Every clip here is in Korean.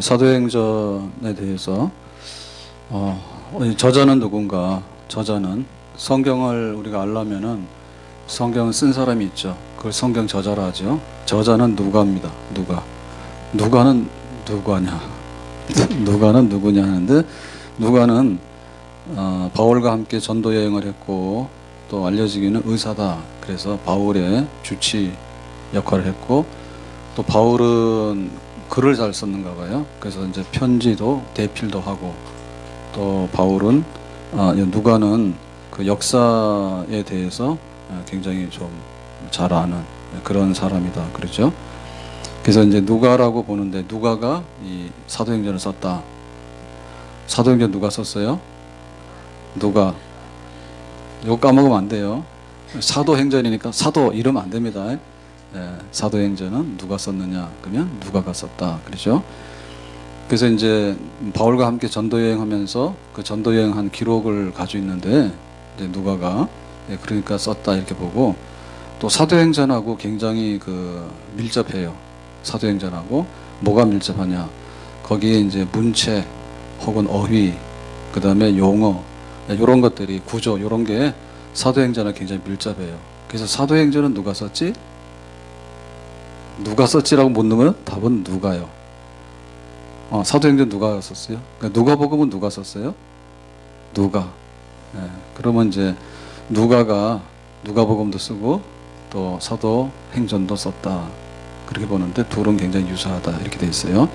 사도행전에 대해서 저자는 누군가? 저자는 성경을 우리가 알려면은 성경을 쓴 사람이 있죠. 그걸 성경 저자라 하죠. 저자는 누가입니다. 누가는 누구냐? 누가는 누구냐 하는데, 누가는 바울과 함께 전도 여행을 했고 또 알려지기는 의사다. 그래서 바울의 주치 역할을 했고, 또 바울은 글을 잘 썼는가 봐요. 그래서 이제 편지도 대필도 하고, 또 바울은 누가는 그 역사에 대해서 굉장히 좀 잘 아는 그런 사람이다. 그렇죠? 그래서 이제 누가라고 보는데, 누가가 이 사도행전을 썼다. 사도행전 누가 썼어요? 누가. 이거 까먹으면 안 돼요. 사도행전이니까 사도 이러면 안 됩니다. 사도행전은 누가 썼느냐? 그러면 누가가 썼다. 그렇죠? 그래서 이제 바울과 함께 전도여행하면서 그 전도여행한 기록을 가지고 있는데, 이제 누가가 그러니까 썼다 이렇게 보고, 또 사도행전하고 굉장히 밀접해요. 사도행전하고 뭐가 밀접하냐? 거기에 이제 문체 혹은 어휘, 그 다음에 용어, 이런 것들이 구조, 이런 게 사도행전과 굉장히 밀접해요. 그래서 사도행전은 누가 썼지? 누가 썼지라고 묻는 답은 누가요. 사도행전 누가 썼어요? 그러니까 누가복음은 누가 썼어요? 누가. 그러면 이제 누가가 누가복음도 쓰고 또 사도행전도 썼다. 그렇게 보는데 둘은 굉장히 유사하다 이렇게 돼 있어요.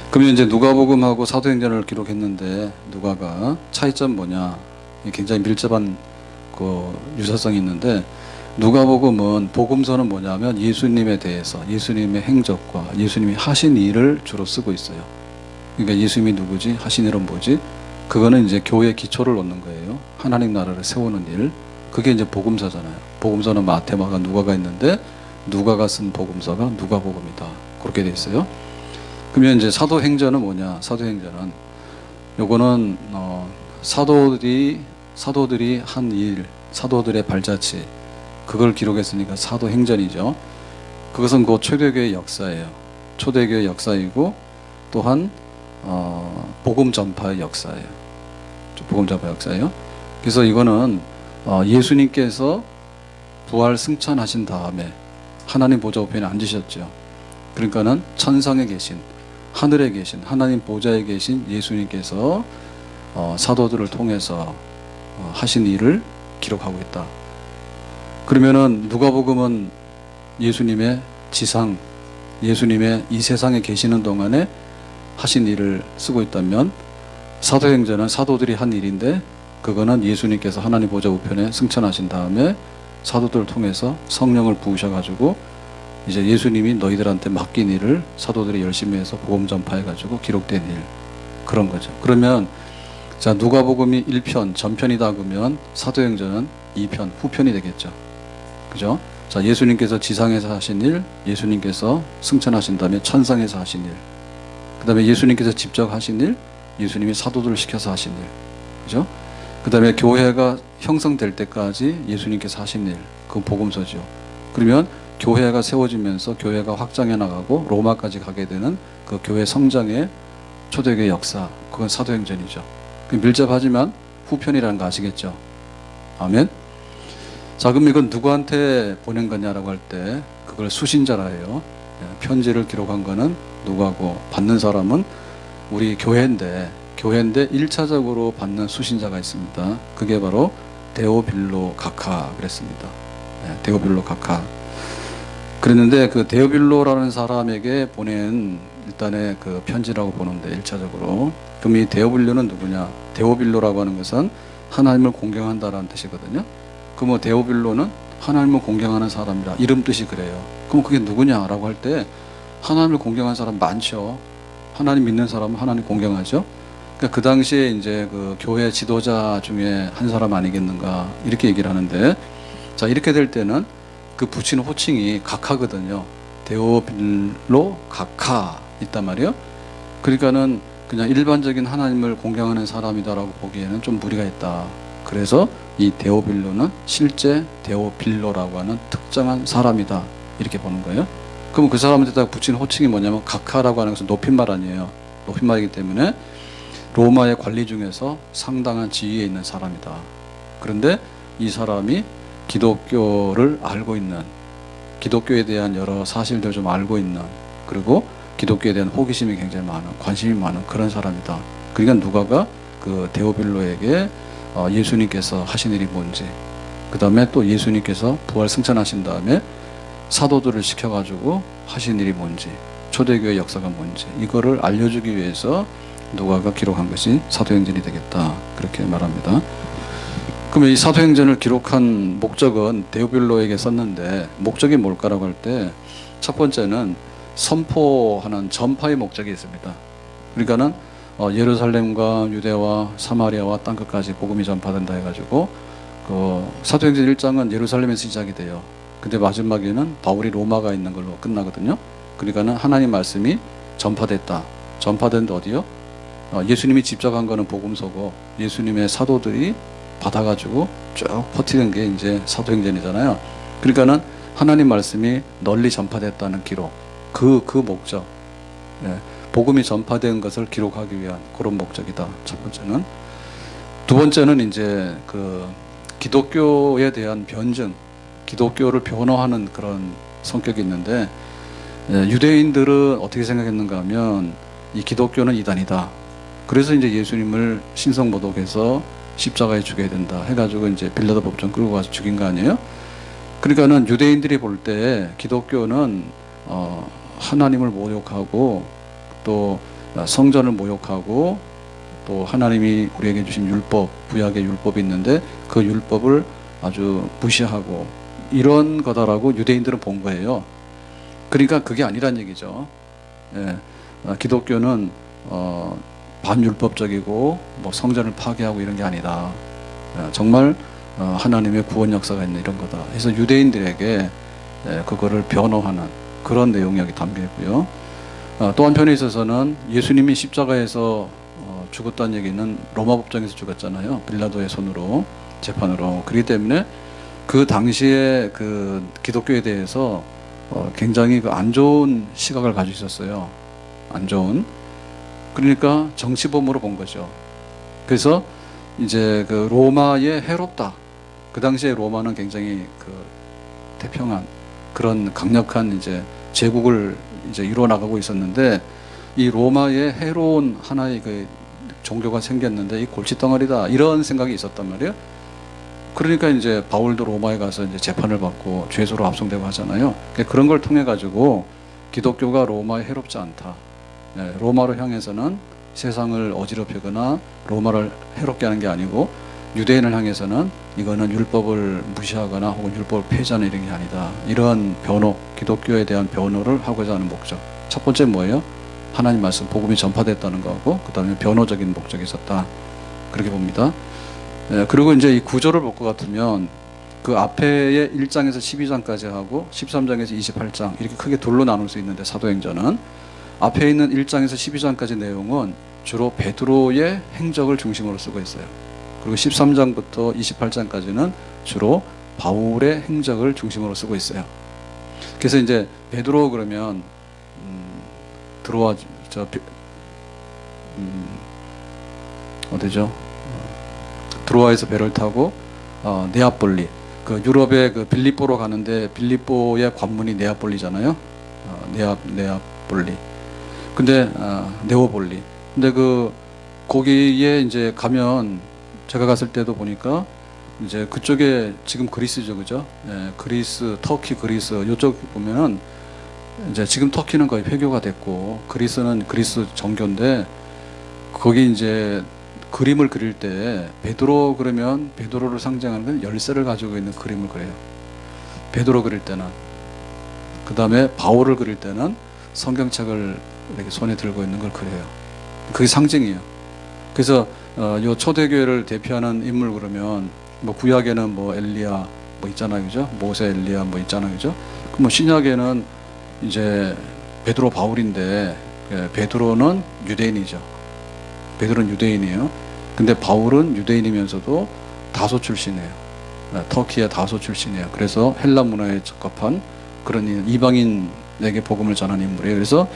그러면 이제 누가복음하고 사도행전을 기록했는데, 누가가 차이점 뭐냐? 굉장히 밀접한 유사성이 있는데, 누가복음은 복음서는 뭐냐면 예수님에 대해서, 예수님의 행적과 예수님이 하신 일을 주로 쓰고 있어요. 그러니까 예수님이 누구지? 하신 일은 뭐지? 그거는 이제 교회의 기초를 놓는 거예요. 하나님 나라를 세우는 일. 그게 이제 복음서잖아요. 복음서는 마태, 마가, 누가가 있는데, 누가가 쓴 복음서가 누가복음이다. 그렇게 돼 있어요. 그러면 이제 사도행전은 뭐냐? 사도행전은 요거는 사도들이 한 일, 사도들의 발자취, 그걸 기록했으니까 사도행전이죠. 그것은 그 초대교회 역사예요. 초대교회 역사이고, 또한 복음 전파의 역사예요. 복음 전파 역사예요. 그래서 이거는 예수님께서 부활 승천하신 다음에 하나님 보좌 우편에 앉으셨죠. 그러니까는 천상에 계신, 하늘에 계신, 하나님 보좌에 계신 예수님께서 사도들을 통해서 하신 일을 기록하고 있다. 그러면은 누가복음은 예수님의 지상, 예수님의 이 세상에 계시는 동안에 하신 일을 쓰고 있다면, 사도행전은 사도들이 한 일인데, 그거는 예수님께서 하나님 보좌 우편에 승천하신 다음에 사도들을 통해서 성령을 부으셔가지고 이제 예수님이 너희들한테 맡긴 일을 사도들이 열심히 해서 복음 전파해가지고 기록된 일, 그런 거죠. 그러면 자, 누가복음이 1편 전편이다 그러면 사도행전은 2편 후편이 되겠죠. 그죠? 자, 예수님께서 지상에서 하신 일, 예수님께서 승천하신 다음에 천상에서 하신 일, 그 다음에 예수님께서 직접 하신 일, 예수님이 사도들을 시켜서 하신 일, 그죠? 그 다음에 교회가 형성될 때까지 예수님께서 하신 일, 그건 복음서죠. 그러면 교회가 세워지면서 교회가 확장해 나가고 로마까지 가게 되는 그 교회 성장의 초대교회 역사, 그건 사도행전이죠. 밀접하지만 후편이라는 거 아시겠죠? 아멘. 자, 그럼 이건 누구한테 보낸 거냐라고 할 때 그걸 수신자라 해요. 편지를 기록한 거는 누가고, 받는 사람은 우리 교회인데 1차적으로 받는 수신자가 있습니다. 그게 바로 데오빌로 가카 그랬습니다. 데오빌로 가카. 그랬는데 그 데오빌로라는 사람에게 보낸 일단의 그 편지라고 보는데, 1차적으로. 그럼 이 데오빌로는 누구냐? 데오빌로라고 하는 것은 하나님을 공경한다라는 뜻이거든요. 그럼 데오빌로는 하나님을 공경하는 사람이라, 이름 뜻이 그래요. 그럼 그게 누구냐라고 할 때 하나님을 공경하는 사람 많죠. 하나님 믿는 사람은 하나님 공경하죠. 그러니까 그 당시에 이제 그 교회 지도자 중에 한 사람 아니겠는가 이렇게 얘기를 하는데, 자, 이렇게 될 때는 그 붙이는 호칭이 가카거든요. 데오빌로 가카 있단 말이에요. 그러니까는 그냥 일반적인 하나님을 공경하는 사람이다라고 보기에는 좀 무리가 있다. 그래서 이 데오빌로는 실제 데오빌로라고 하는 특정한 사람이다 이렇게 보는 거예요. 그럼 그 사람한테다가 붙인 호칭이 뭐냐면 각하라고 하는 것은 높임말 아니에요. 높임말이기 때문에 로마의 관리 중에서 상당한 지위에 있는 사람이다. 그런데 이 사람이 기독교를 알고 있는, 기독교에 대한 여러 사실들을 좀 알고 있는, 그리고 기독교에 대한 호기심이 굉장히 많은, 관심이 많은 그런 사람이다. 그러니까 누가가 그 데오빌로에게 예수님께서 하신 일이 뭔지, 그 다음에 또 예수님께서 부활 승천하신 다음에 사도들을 시켜가지고 하신 일이 뭔지, 초대교회 역사가 뭔지, 이거를 알려주기 위해서 누가가 기록한 것이 사도행전이 되겠다. 그렇게 말합니다. 그러면 이 사도행전을 기록한 목적은 데오빌로에게 썼는데, 목적이 뭘까라고 할 때 첫 번째는 선포하는 전파의 목적이 있습니다. 그러니까는 예루살렘과 유대와 사마리아와 땅끝까지 복음이 전파된다 해가지고 그 사도행전 1장은 예루살렘에서 시작이 돼요. 근데 마지막에는 바울이 로마가 있는 걸로 끝나거든요. 그러니까는 하나님 말씀이 전파됐다. 전파된 데 어디요? 예수님이 집적한 거는 복음서고 예수님의 사도들이 받아가지고 쭉 퍼뜨린 게 이제 사도행전이잖아요. 그러니까는 하나님 말씀이 널리 전파됐다는 기록, 그 목적, 복음이 전파된 것을 기록하기 위한 그런 목적이다. 첫 번째는. 두 번째는 이제 그 기독교에 대한 변증, 기독교를 변호하는 그런 성격이 있는데, 유대인들은 어떻게 생각했는가 하면 이 기독교는 이단이다. 그래서 이제 예수님을 신성모독해서 십자가에 죽여야 된다 해가지고 이제 빌라도 법정 끌고 가서 죽인 거 아니에요? 그러니까는 유대인들이 볼 때 기독교는 하나님을 모욕하고 또 성전을 모욕하고 또 하나님이 우리에게 주신 율법, 구약의 율법이 있는데 그 율법을 아주 무시하고 이런 거다라고 유대인들은 본 거예요. 그러니까 그게 아니란 얘기죠. 기독교는 반율법적이고 뭐 성전을 파괴하고 이런 게 아니다. 정말 하나님의 구원 역사가 있는 이런 거다. 그래서 유대인들에게 그거를 변호하는 그런 내용이 여기 담겨 있고요. 또 한편에 있어서는 예수님이 십자가에서 죽었다는 얘기는 로마 법정에서 죽었잖아요. 빌라도의 손으로, 재판으로. 그렇기 때문에 그 당시에 그 기독교에 대해서 굉장히 그 안 좋은 시각을 가지고 있었어요. 안 좋은. 그러니까 정치범으로 본 거죠. 그래서 이제 그 로마의 해롭다. 그 당시에 로마는 굉장히 그 태평한 그런 강력한 이제 제국을 이제 이루어나가고 있었는데, 이 로마의 해로운 하나의 그 종교가 생겼는데 이 골칫덩어리다, 이런 생각이 있었단 말이에요. 그러니까 이제 바울도 로마에 가서 이제 재판을 받고 죄수로 압송되고 하잖아요. 그런 걸 통해 가지고 기독교가 로마에 해롭지 않다. 로마로 향해서는 세상을 어지럽히거나 로마를 해롭게 하는 게 아니고, 유대인을 향해서는 이거는 율법을 무시하거나 혹은 율법을 폐지하는 이런 게 아니다. 이러한 변호, 기독교에 대한 변호를 하고자 하는 목적. 첫 번째 뭐예요? 하나님 말씀, 복음이 전파됐다는 거고, 그 다음에 변호적인 목적이 있었다. 그렇게 봅니다. 그리고 이제 이 구조를 볼 것 같으면 그 앞에의 1장에서 12장까지 하고 13장에서 28장 이렇게 크게 둘로 나눌 수 있는데, 사도행전은 앞에 있는 1장에서 12장까지 내용은 주로 베드로의 행적을 중심으로 쓰고 있어요. 그리고 13장부터 28장까지는 주로 바울의 행적을 중심으로 쓰고 있어요. 그래서 이제 베드로 그러면 어디죠? 드로아에서 배를 타고 네아폴리, 그 유럽의 그 빌립보로 가는데 빌립보의 관문이 네아폴리잖아요. 네아폴리. 근데 네오폴리. 근데 거기에 이제 가면, 제가 갔을 때도 보니까 이제 그쪽에 지금 그리스죠, 그죠? 그리스, 터키, 그리스 이쪽 보면은 이제 지금 터키는 거의 폐교가 됐고 그리스는 그리스 정교인데, 거기 이제 그림을 그릴 때 베드로 그러면 베드로를 상징하는 건 열쇠를 가지고 있는 그림을 그려요. 베드로 그릴 때는. 그 다음에 바울을 그릴 때는 성경책을 이렇게 손에 들고 있는 걸 그려요. 그게 상징이에요. 그래서 요 초대교회를 대표하는 인물 그러면 뭐 구약에는 뭐 엘리야 뭐 있잖아요, 그죠? 모세, 엘리야 뭐 있잖아요, 그죠? 뭐 신약에는 이제 베드로, 바울인데 베드로는 유대인이죠. 베드로는 유대인이에요. 근데 바울은 유대인이면서도 다소 출신이에요. 터키의 다소 출신이에요. 그래서 헬라 문화에 적합한 그런 이방인 사도행전에게 복음을 전한 인물이에요. 그래서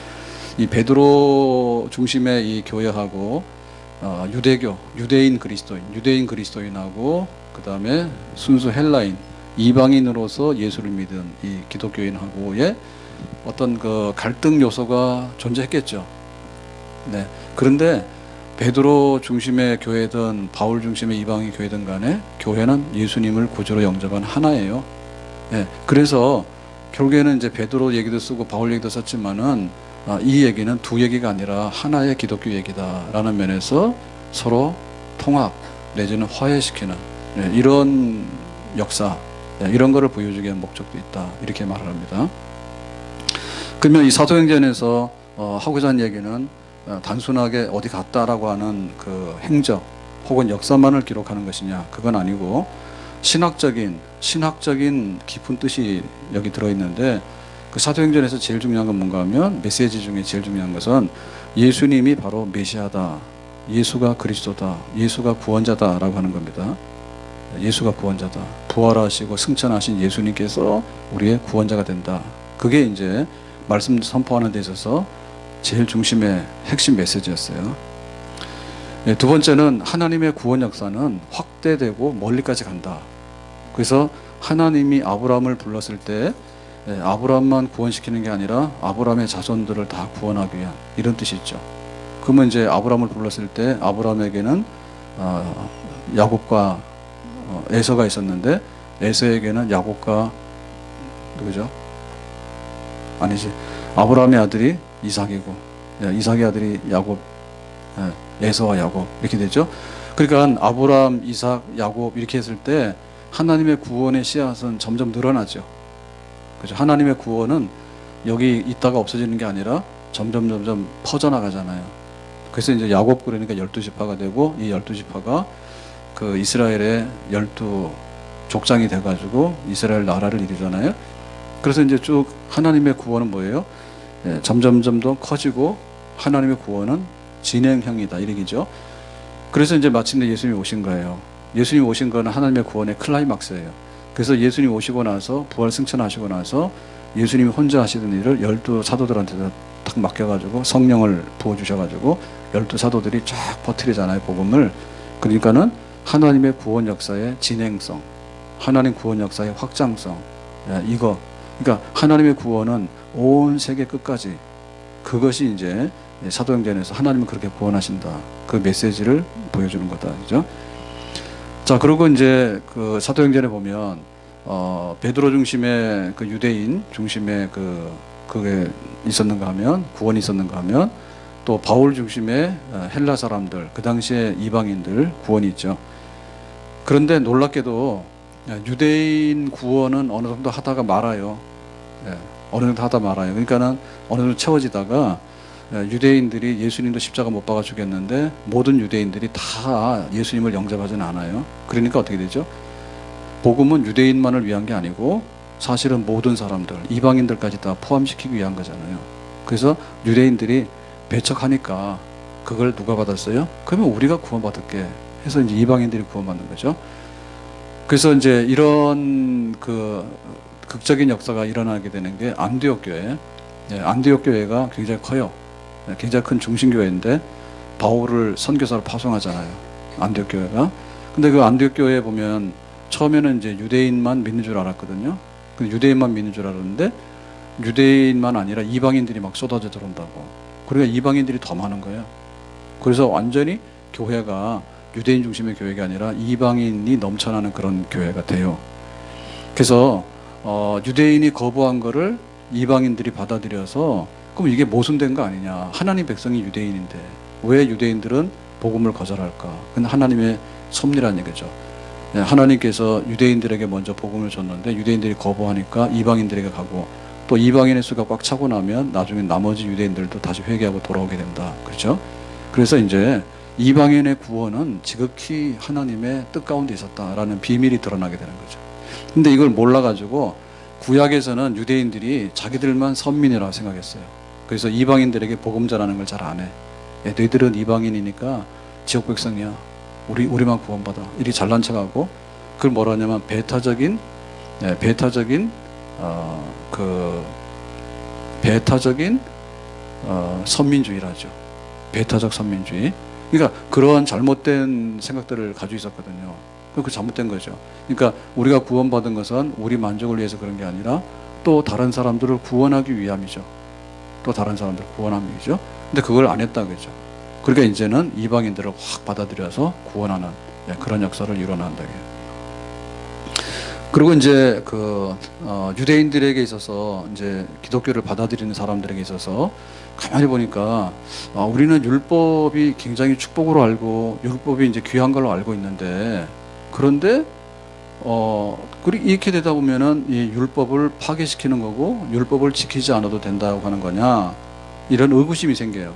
이 베드로 중심의 이 교회하고 유대인 그리스도인하고 그 다음에 순수 헬라인 이방인으로서 예수를 믿은 이 기독교인하고의 어떤 그 갈등 요소가 존재했겠죠. 네. 그런데 베드로 중심의 교회든 바울 중심의 이방인 교회든 간에 교회는 예수님을 구주로 영접한 하나예요. 네. 그래서 결국에는 이제 베드로 얘기도 쓰고 바울 얘기도 썼지만은 이 얘기는 두 얘기가 아니라 하나의 기독교 얘기다라는 면에서 서로 통합 내지는 화해시키는 이런 역사, 이런 거를 보여주기 위한 목적도 있다, 이렇게 말을 합니다. 그러면 이 사도행전에서 하고자 하는 얘기는 단순하게 어디 갔다라고 하는 그 행적 혹은 역사만을 기록하는 것이냐, 그건 아니고 신학적인 깊은 뜻이 여기 들어있는데, 그 사도행전에서 제일 중요한 건 뭔가 하면, 메시지 중에 제일 중요한 것은 예수님이 바로 메시아다, 예수가 그리스도다, 예수가 구원자다라고 하는 겁니다. 예수가 구원자다, 부활하시고 승천하신 예수님께서 우리의 구원자가 된다. 그게 이제 말씀 선포하는 데 있어서 제일 중심의 핵심 메시지였어요. 두 번째는 하나님의 구원 역사는 확대되고 멀리까지 간다. 그래서 하나님이 아브라함을 불렀을 때 아브라함만 구원시키는 게 아니라 아브라함의 자손들을 다 구원하기 위한, 이런 뜻이 있죠. 그러면 이제 아브라함을 불렀을 때 아브라함에게는 야곱과 에서가 있었는데, 에서에게는 야곱과 누구죠? 아니지, 아브라함의 아들이 이삭이고, 이삭의 아들이 야곱, 에서와 야곱, 이렇게 되죠. 그러니까 아브라함, 이삭, 야곱 이렇게 했을 때 하나님의 구원의 씨앗은 점점 늘어나죠. 그죠? 하나님의 구원은 여기 있다가 없어지는 게 아니라 점점 퍼져나가잖아요. 그래서 이제 야곱, 그러니까 12지파가 되고, 이 12지파가 그 이스라엘의 12족장이 돼가지고 이스라엘 나라를 이루잖아요. 그래서 이제 쭉 하나님의 구원은 뭐예요? 점점 더 커지고 하나님의 구원은 진행형이다, 이 얘기죠. 그래서 이제 마침내 예수님이 오신 거예요. 예수님이 오신 거는 하나님의 구원의 클라이막스예요. 그래서 예수님이 오시고 나서, 부활 승천하시고 나서 예수님이 혼자 하시던 일을 12사도들한테 딱 맡겨가지고 성령을 부어주셔가지고 12사도들이 쫙 퍼뜨리잖아요, 복음을. 그러니까는 하나님의 구원 역사의 진행성, 하나님 구원 역사의 확장성, 이거. 그러니까 하나님의 구원은 온 세계 끝까지, 그것이 이제 사도행전에서 하나님은 그렇게 구원하신다, 그 메시지를 보여주는 거다, 그죠? 자, 그리고 이제 그 사도행전에 보면 베드로 중심의 그 유대인 중심의 그게 있었는가 하면, 구원이 있었는가 하면, 또 바울 중심의 헬라 사람들, 그 당시에 이방인들 구원이 있죠. 그런데 놀랍게도 유대인 구원은 어느 정도 하다가 말아요. 어느 정도 하다 말아요. 그러니까는 어느 정도 채워지다가 유대인들이 예수님도 십자가 못 박아 죽였는데 모든 유대인들이 다 예수님을 영접하지는 않아요. 그러니까 어떻게 되죠? 복음은 유대인만을 위한 게 아니고 사실은 모든 사람들, 이방인들까지 다 포함시키기 위한 거잖아요. 그래서 유대인들이 배척하니까 그걸 누가 받았어요? 그러면 우리가 구원받을게 해서 이제 이방인들이 구원받는 거죠. 그래서 이제 이런 그 극적인 역사가 일어나게 되는 게 안디옥 교회. 안디옥 교회가 굉장히 커요. 굉장히 큰 중심교회인데 바울을 선교사로 파송하잖아요, 안디옥 교회가. 근데 그 안디옥 교회에 보면 처음에는 이제 유대인만 믿는 줄 알았거든요. 근데 유대인만 믿는 줄 알았는데 유대인만 아니라 이방인들이 막 쏟아져 들어온다고. 그러니까 이방인들이 더 많은 거예요. 그래서 완전히 교회가 유대인 중심의 교회가 아니라 이방인이 넘쳐나는 그런 교회가 돼요. 그래서 유대인이 거부한 거를 이방인들이 받아들여서, 그럼 이게 모순된 거 아니냐, 하나님 백성이 유대인인데 왜 유대인들은 복음을 거절할까? 그건 하나님의 섭리란 얘기죠. 하나님께서 유대인들에게 먼저 복음을 줬는데 유대인들이 거부하니까 이방인들에게 가고, 또 이방인의 수가 꽉 차고 나면 나중에 나머지 유대인들도 다시 회개하고 돌아오게 된다, 그렇죠? 그래서 이제 이방인의 구원은 지극히 하나님의 뜻 가운데 있었다라는 비밀이 드러나게 되는 거죠. 근데 이걸 몰라가지고 구약에서는 유대인들이 자기들만 선민이라고 생각했어요. 그래서 이방인들에게 복음 전하는 걸 잘 안 해. 너희들은 이방인이니까 지역 백성이야, 우리만 구원받아, 이렇게 잘난 척하고, 그걸 뭐라 하냐면 배타적인 그 배타적인 선민주의라죠. 배타적 선민주의. 그러니까 그러한 잘못된 생각들을 가지고 있었거든요. 그 잘못된 거죠. 그러니까 우리가 구원받은 것은 우리 만족을 위해서 그런 게 아니라 또 다른 사람들을 구원하기 위함이죠. 또 다른 사람들을 구원하기 위함이죠. 근데 그걸 안 했다 그죠. 그러니까 이제는 이방인들을 확 받아들여서 구원하는 그런 역사를 이뤄낸다. 그리고 이제 유대인들에게 있어서 이제 기독교를 받아들이는 사람들에게 있어서 가만히 보니까 우리는 율법이 굉장히 축복으로 알고 율법이 이제 귀한 걸로 알고 있는데 그런데 이렇게 되다 보면은 이 율법을 파괴시키는 거고 율법을 지키지 않아도 된다고 하는 거냐 이런 의구심이 생겨요.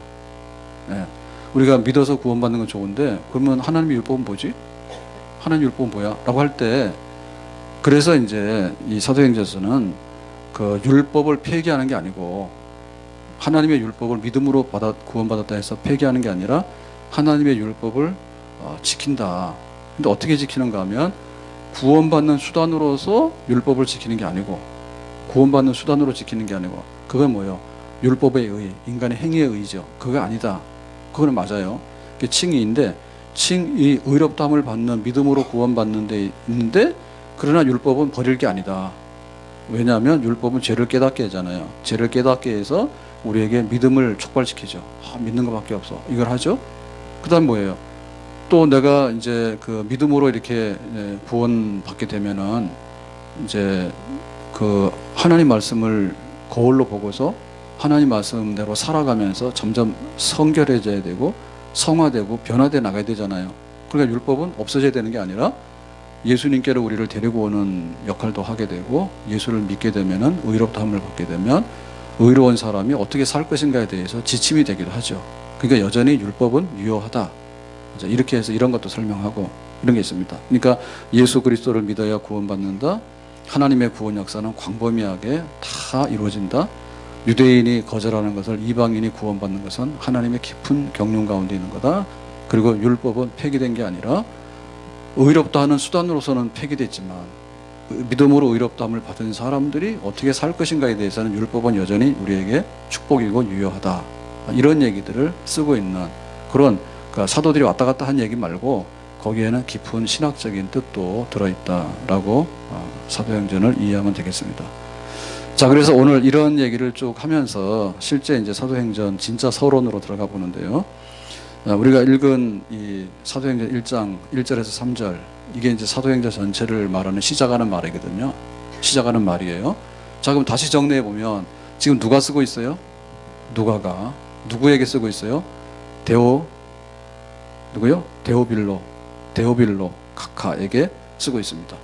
네. 우리가 믿어서 구원받는 건 좋은데 그러면 하나님의 율법은 뭐지? 하나님의 율법은 뭐야? 라고 할 때 그래서 이제 이 사도행전에서는 그 율법을 폐기하는 게 아니고 하나님의 율법을 믿음으로 구원받았다 해서 폐기하는 게 아니라 하나님의 율법을 지킨다. 근데 어떻게 지키는가 하면 구원받는 수단으로서 율법을 지키는 게 아니고 구원받는 수단으로 지키는 게 아니고 그건 뭐예요? 율법의 의, 인간의 행위의 의죠. 그거 아니다. 그거는 맞아요. 그게 칭의인데 칭의 의롭다함을 받는 믿음으로 구원받는 데 있는데 그러나 율법은 버릴 게 아니다. 왜냐하면 율법은 죄를 깨닫게 하잖아요. 죄를 깨닫게 해서 우리에게 믿음을 촉발시키죠. 믿는 것밖에 없어. 이걸 하죠. 그 다음 뭐예요? 또 내가 이제 그 믿음으로 이렇게 구원받게 되면은 이제 그 하나님 말씀을 거울로 보고서 하나님 말씀대로 살아가면서 점점 성결해져야 되고 성화되고 변화돼 나가야 되잖아요. 그러니까 율법은 없어져야 되는 게 아니라 예수님께로 우리를 데리고 오는 역할도 하게 되고 예수를 믿게 되면은 의롭다함을 받게 되면 의로운 사람이 어떻게 살 것인가에 대해서 지침이 되기도 하죠. 그러니까 여전히 율법은 유효하다. 이렇게 해서 이런 것도 설명하고 이런 게 있습니다. 그러니까 예수 그리스도를 믿어야 구원받는다. 하나님의 구원 역사는 광범위하게 다 이루어진다. 유대인이 거절하는 것을 이방인이 구원받는 것은 하나님의 깊은 경륜 가운데 있는 거다. 그리고 율법은 폐기된 게 아니라 의롭다 하는 수단으로서는 폐기됐지만 믿음으로 의롭다함을 받은 사람들이 어떻게 살 것인가에 대해서는 율법은 여전히 우리에게 축복이고 유효하다. 이런 얘기들을 쓰고 있는 그런 그러니까 사도들이 왔다 갔다 한 얘기 말고 거기에는 깊은 신학적인 뜻도 들어있다라고 사도행전을 이해하면 되겠습니다. 자, 그래서 오늘 이런 얘기를 쭉 하면서 실제 이제 사도행전 진짜 서론으로 들어가 보는데요. 우리가 읽은 이 사도행전 1장 1절에서 3절 이게 이제 사도행전 전체를 말하는 시작하는 말이거든요. 시작하는 말이에요. 자, 그럼 다시 정리해 보면 지금 누가 쓰고 있어요? 누가가 누구에게 쓰고 있어요? 누구요? 데오빌로 각하에게 쓰고 있습니다.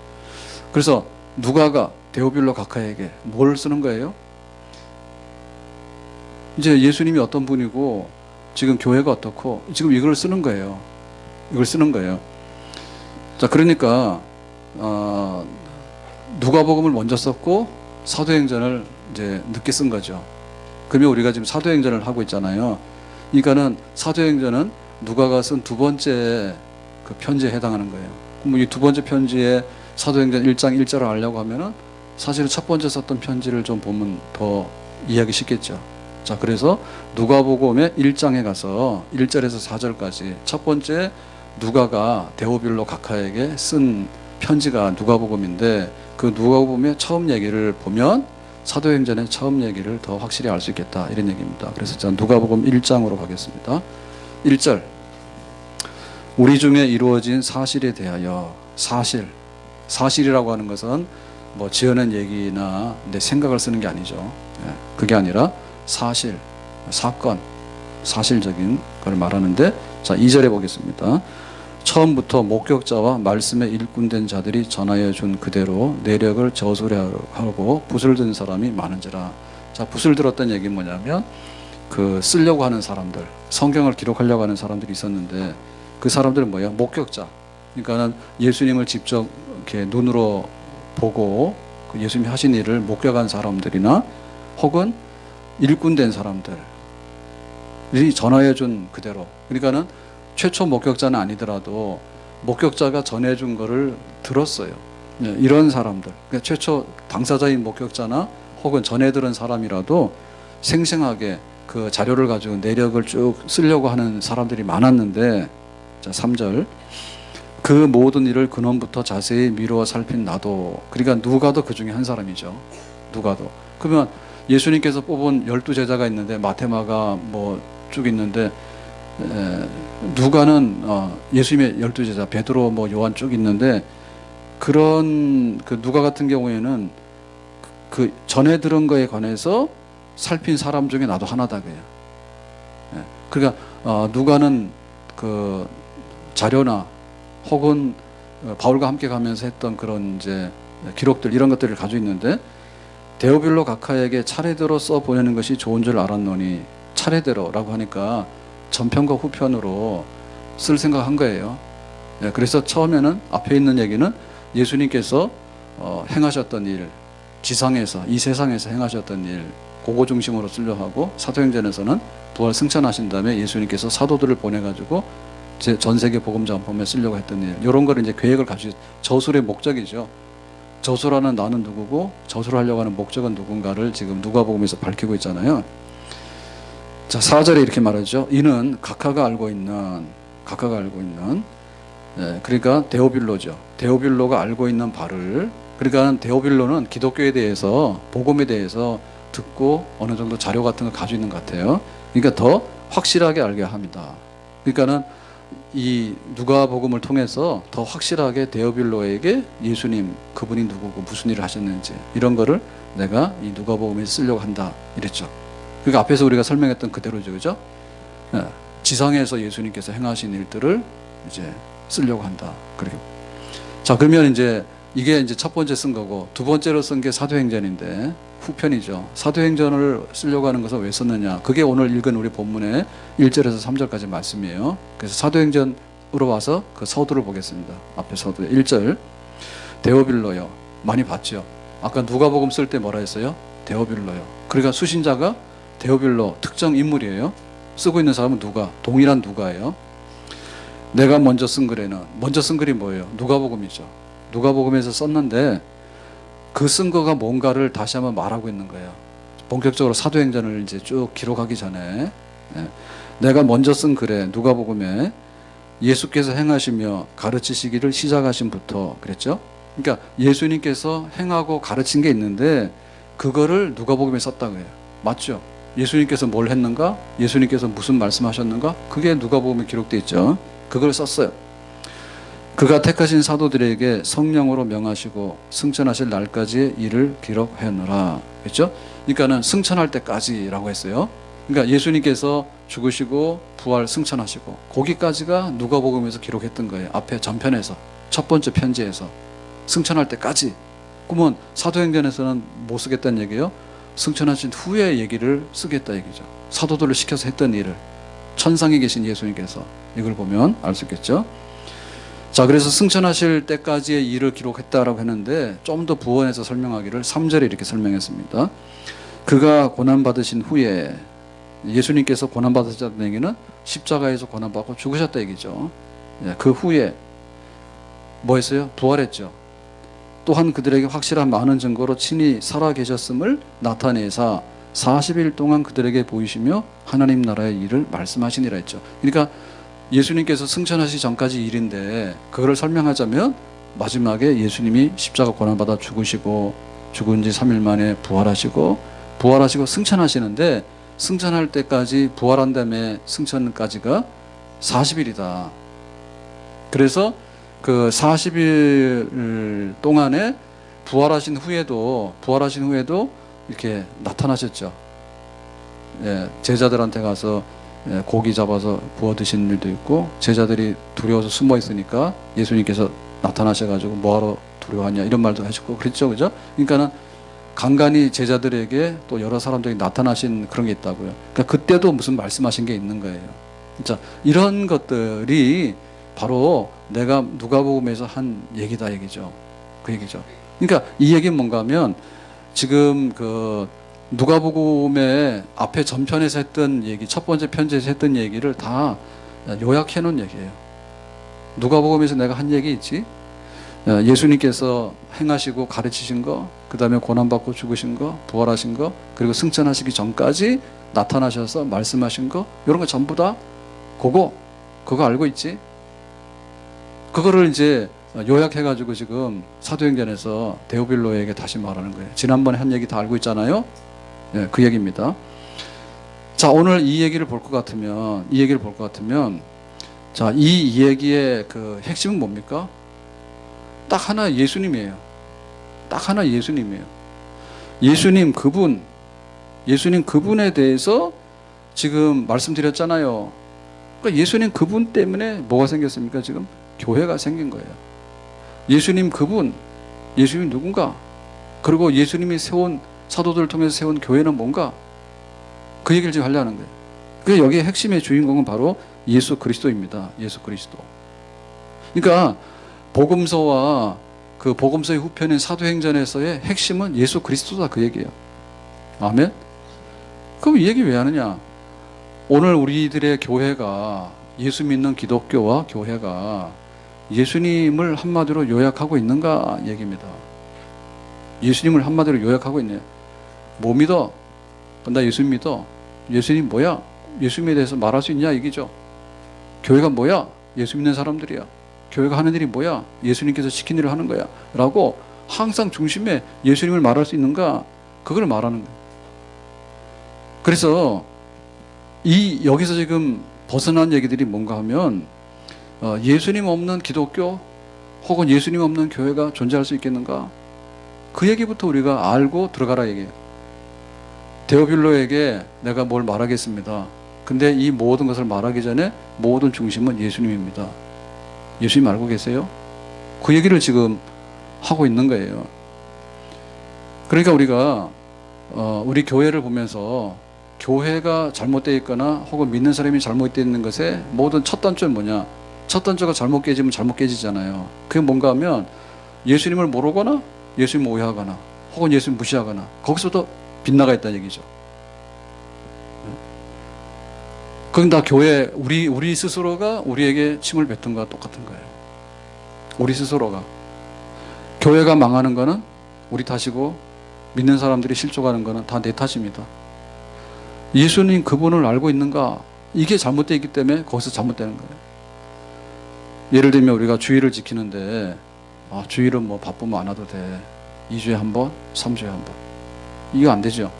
그래서 누가가 데오빌로 각하에게 뭘 쓰는 거예요? 이제 예수님이 어떤 분이고 지금 교회가 어떻고 지금 이걸 쓰는 거예요. 이걸 쓰는 거예요. 자, 그러니까 누가복음을 먼저 썼고 사도행전을 이제 늦게 쓴 거죠. 그러면 우리가 지금 사도행전을 하고 있잖아요. 그러니까는 사도행전은 누가가 쓴 두 번째 그 편지에 해당하는 거예요. 그럼 이 두 번째 편지에 사도행전 1장 1절을 알려고 하면은 사실은 첫 번째 썼던 편지를 좀 보면 더 이해하기 쉽겠죠. 자, 그래서 누가복음의 1장에 가서 1절에서 4절까지 첫 번째 누가가 데오빌로 각하에게 쓴 편지가 누가복음인데 그 누가복음의 처음 얘기를 보면 사도행전의 처음 얘기를 더 확실히 알 수 있겠다 이런 얘기입니다. 그래서 자, 누가복음 1장으로 가겠습니다. 1절 우리 중에 이루어진 사실에 대하여 사실이라고 하는 것은 뭐 지어낸 얘기나 내 생각을 쓰는 게 아니죠. 그게 아니라 사실, 사건, 사실적인 걸 말하는데 자 2절에 보겠습니다. 처음부터 목격자와 말씀에 일꾼된 자들이 전하여 준 그대로 내력을 저술하고 붓을 든 사람이 많은지라. 자, 붓을 들었던 얘기는 뭐냐면 그 쓰려고 하는 사람들, 성경을 기록하려고 하는 사람들이 있었는데 그 사람들은 뭐예요? 목격자. 그러니까는 예수님을 직접 이렇게 눈으로 보고 그 예수님이 하신 일을 목격한 사람들이나 혹은 일꾼된 사람들이 전하여 준 그대로. 그러니까는 최초 목격자는 아니더라도 목격자가 전해준 거를 들었어요. 이런 사람들, 그러니까 최초 당사자인 목격자나 혹은 전해 들은 사람이라도 생생하게 그 자료를 가지고 내력을 쭉 쓰려고 하는 사람들이 많았는데, 자 3절, 그 모든 일을 근원부터 자세히 미루어 살핀 나도. 그러니까 누가도 그 중에 한 사람이죠. 누가도. 그러면 예수님께서 뽑은 12제자가 있는데, 마테마가 뭐 쭉 있는데, 누가는 예수님의 12제자, 베드로 뭐 요한 쭉 있는데, 그런 그 누가 같은 경우에는 그 전에 들은 거에 관해서 살핀 사람 중에 나도 하나다 그래요. 그러니까 누가는 그 자료나 혹은 바울과 함께 가면서 했던 그런 이제 기록들, 이런 것들을 가지고 있는데, 데오빌로 각하에게 차례대로 써 보내는 것이 좋은 줄 알았노니, 차례대로라고 하니까 전편과 후편으로 쓸 생각한 거예요. 그래서 처음에는 앞에 있는 얘기는 예수님께서 행하셨던 일, 지상에서, 이 세상에서 행하셨던 일, 그거 중심으로 쓰려 하고, 사도행전에서는 부활 승천하신 다음에 예수님께서 사도들을 보내가지고 전 세계 복음 전파에 쓰려고 했던 일, 이런 거를 이제 계획을 가지고, 저술의 목적이죠. 저술하는 나는 누구고 저술을 하려고 하는 목적은 누군가를 지금 누가복음에서 밝히고 있잖아요. 자 4절에 이렇게 말하죠. 이는 각하가 알고 있는 그러니까 데오빌로죠. 데오빌로가 알고 있는 바를, 그러니까 데오빌로는 기독교에 대해서, 복음에 대해서 듣고 어느 정도 자료 같은 걸 가지고 있는 것 같아요. 그러니까 더 확실하게 알게 합니다. 그러니까는 이 누가복음을 통해서 더 확실하게 데오빌로에게 예수님, 그분이 누구고 무슨 일을 하셨는지, 이런 거를 내가 이 누가복음에 쓰려고 한다 이랬죠. 그러니까 앞에서 우리가 설명했던 그대로죠, 그죠? 지상에서 예수님께서 행하신 일들을 이제 쓰려고 한다. 그리고 자 그러면 이제 이게 이제 첫 번째 쓴 거고, 두 번째로 쓴 게 사도행전인데 후편이죠. 사도행전을 쓰려고 하는 것은 왜 썼느냐? 그게 오늘 읽은 우리 본문의 1절에서 3절까지 말씀이에요. 그래서 사도행전으로 와서 그 서두를 보겠습니다. 앞에 서두 1절, 데오빌로요. 많이 봤죠. 아까 누가복음 쓸 때 뭐라 했어요? 데오빌로요. 그러니까 수신자가 데오빌로, 특정 인물이에요. 쓰고 있는 사람은 누가, 동일한 누가예요. 내가 먼저 쓴 글이 뭐예요? 누가복음이죠. 누가복음에서 썼는데 그 쓴 거가 뭔가를 다시 한번 말하고 있는 거예요. 본격적으로 사도행전을 이제 쭉 기록하기 전에, 내가 먼저 쓴 글에, 누가복음에 예수께서 행하시며 가르치시기를 시작하신부터 그랬죠. 그러니까 예수님께서 행하고 가르친 게 있는데 그거를 누가복음에 썼다고 해요. 맞죠? 예수님께서 뭘 했는가? 예수님께서 무슨 말씀하셨는가? 그게 누가복음에 기록되어 있죠. 그걸 썼어요. 그가 택하신 사도들에게 성령으로 명하시고 승천하실 날까지의 일을 기록하였노라. 그렇죠? 그러니까는 승천할 때까지라고 했어요. 그러니까 예수님께서 죽으시고 부활 승천하시고 거기까지가 누가복음에서 기록했던 거예요. 앞에 전편에서, 첫 번째 편지에서 승천할 때까지. 그러면 사도행전에서는 못 쓰겠다는 얘기예요. 승천하신 후의 얘기를 쓰겠다 얘기죠. 사도들을 시켜서 했던 일을, 천상에 계신 예수님께서, 이걸 보면 알 수 있겠죠. 자, 그래서 승천하실 때까지의 일을 기록했다라고 했는데 좀 더 부언해서 설명하기를 3절에 이렇게 설명했습니다. 그가 고난받으신 후에, 예수님께서 고난받으셨다는 얘기는 십자가에서 고난받고 죽으셨다 얘기죠. 그 후에 뭐 했어요? 부활했죠. 또한 그들에게 확실한 많은 증거로 친히 살아계셨음을 나타내사 40일 동안 그들에게 보이시며 하나님 나라의 일을 말씀하시니라 했죠. 그러니까 예수님께서 승천하시기 전까지 일인데, 그거를 설명하자면 마지막에 예수님이 십자가 고난받아 죽으시고 죽은 지 3일 만에 부활하시고 승천하시는데, 승천할 때까지, 부활한 다음에 승천까지가 40일이다. 그래서 그 40일 동안에 부활하신 후에도 이렇게 나타나셨죠. 제자들한테 가서 고기 잡아서 구워 드시는 일도 있고, 제자들이 두려워서 숨어 있으니까 예수님께서 나타나셔가지고 뭐하러 두려워하냐 이런 말도 하셨고 그랬죠, 그죠? 그러니까는 간간히 제자들에게 또 여러 사람들이 나타나신 그런 게 있다고요. 그러니까 그때도 무슨 말씀하신 게 있는 거예요. 진짜 이런 것들이 바로 내가 누가복음에서 한 얘기다 얘기죠. 그 얘기죠. 그러니까 이 얘기는 뭔가 하면, 지금 그 누가복음의 앞에 전편에서 했던 얘기, 첫 번째 편지에서 했던 얘기를 다 요약해 놓은 얘기예요. 누가복음에서 내가 한 얘기 있지? 예수님께서 행하시고 가르치신 거, 그 다음에 고난받고 죽으신 거, 부활하신 거, 그리고 승천하시기 전까지 나타나셔서 말씀하신 거, 이런 거 전부 다 그거 알고 있지? 그거를 이제 요약해가지고 지금 사도행전에서 데오빌로에게 다시 말하는 거예요. 지난번에 한 얘기 다 알고 있잖아요. 네, 그 얘기입니다. 자, 오늘 이 얘기를 볼 것 같으면, 자, 이 얘기의 그 핵심은 뭡니까? 딱 하나 예수님이에요. 딱 하나 예수님이에요. 예수님 그분에 대해서 지금 말씀드렸잖아요. 그러니까 예수님 그분 때문에 뭐가 생겼습니까? 지금 교회가 생긴 거예요. 예수님 누군가? 그리고 예수님이 세운 사도들을 통해서 세운 교회는 뭔가? 그 얘기를 지금 하려는 거예요. 그래서 여기에 핵심의 주인공은 바로 예수 그리스도입니다. 예수 그리스도. 그러니까 복음서와 그 복음서의 후편인 사도행전에서의 핵심은 예수 그리스도다, 그 얘기예요. 아멘? 그럼 이 얘기 왜 하느냐? 오늘 우리들의 교회가, 예수 믿는 기독교와 교회가 예수님을 한마디로 요약하고 있는가 얘기입니다. 예수님을 한마디로 요약하고 있네요. 뭐 믿어? 나 예수님 믿어. 예수님 뭐야? 예수님에 대해서 말할 수 있냐 얘기죠. 교회가 뭐야? 예수 믿는 사람들이야. 교회가 하는 일이 뭐야? 예수님께서 시킨 일을 하는 거야 라고 항상 중심에 예수님을 말할 수 있는가? 그걸 말하는 거예요. 그래서 여기서 지금 벗어난 얘기들이 뭔가 하면 예수님 없는 기독교 혹은 예수님 없는 교회가 존재할 수 있겠는가? 그 얘기부터 우리가 알고 들어가라 얘기예요. 데오빌로에게 내가 뭘 말하겠습니다. 근데 이 모든 것을 말하기 전에 모든 중심은 예수님입니다. 예수님 알고 계세요? 그 얘기를 지금 하고 있는 거예요. 그러니까 우리가 우리 교회를 보면서 교회가 잘못되어 있거나 혹은 믿는 사람이 잘못되어 있는 것의 모든 첫 단추는 뭐냐? 첫 단추가 잘못 깨지면 잘못 깨지잖아요. 그게 뭔가 하면 예수님을 모르거나 예수님 오해하거나 혹은 예수님 무시하거나 거기서도 빗나가 있다는 얘기죠. 그건 다 교회, 우리 스스로가 우리에게 침을 뱉은 거와 똑같은 거예요. 우리 스스로가. 교회가 망하는 거는 우리 탓이고 믿는 사람들이 실족하는 거는 다 내 탓입니다. 예수님 그분을 알고 있는가? 이게 잘못되어 있기 때문에 거기서 잘못되는 거예요. 예를 들면 우리가 주일을 지키는데 주일은 뭐 바쁘면 안 와도 돼. 2주에 한 번, 3주에 한 번. 이거 안 되죠.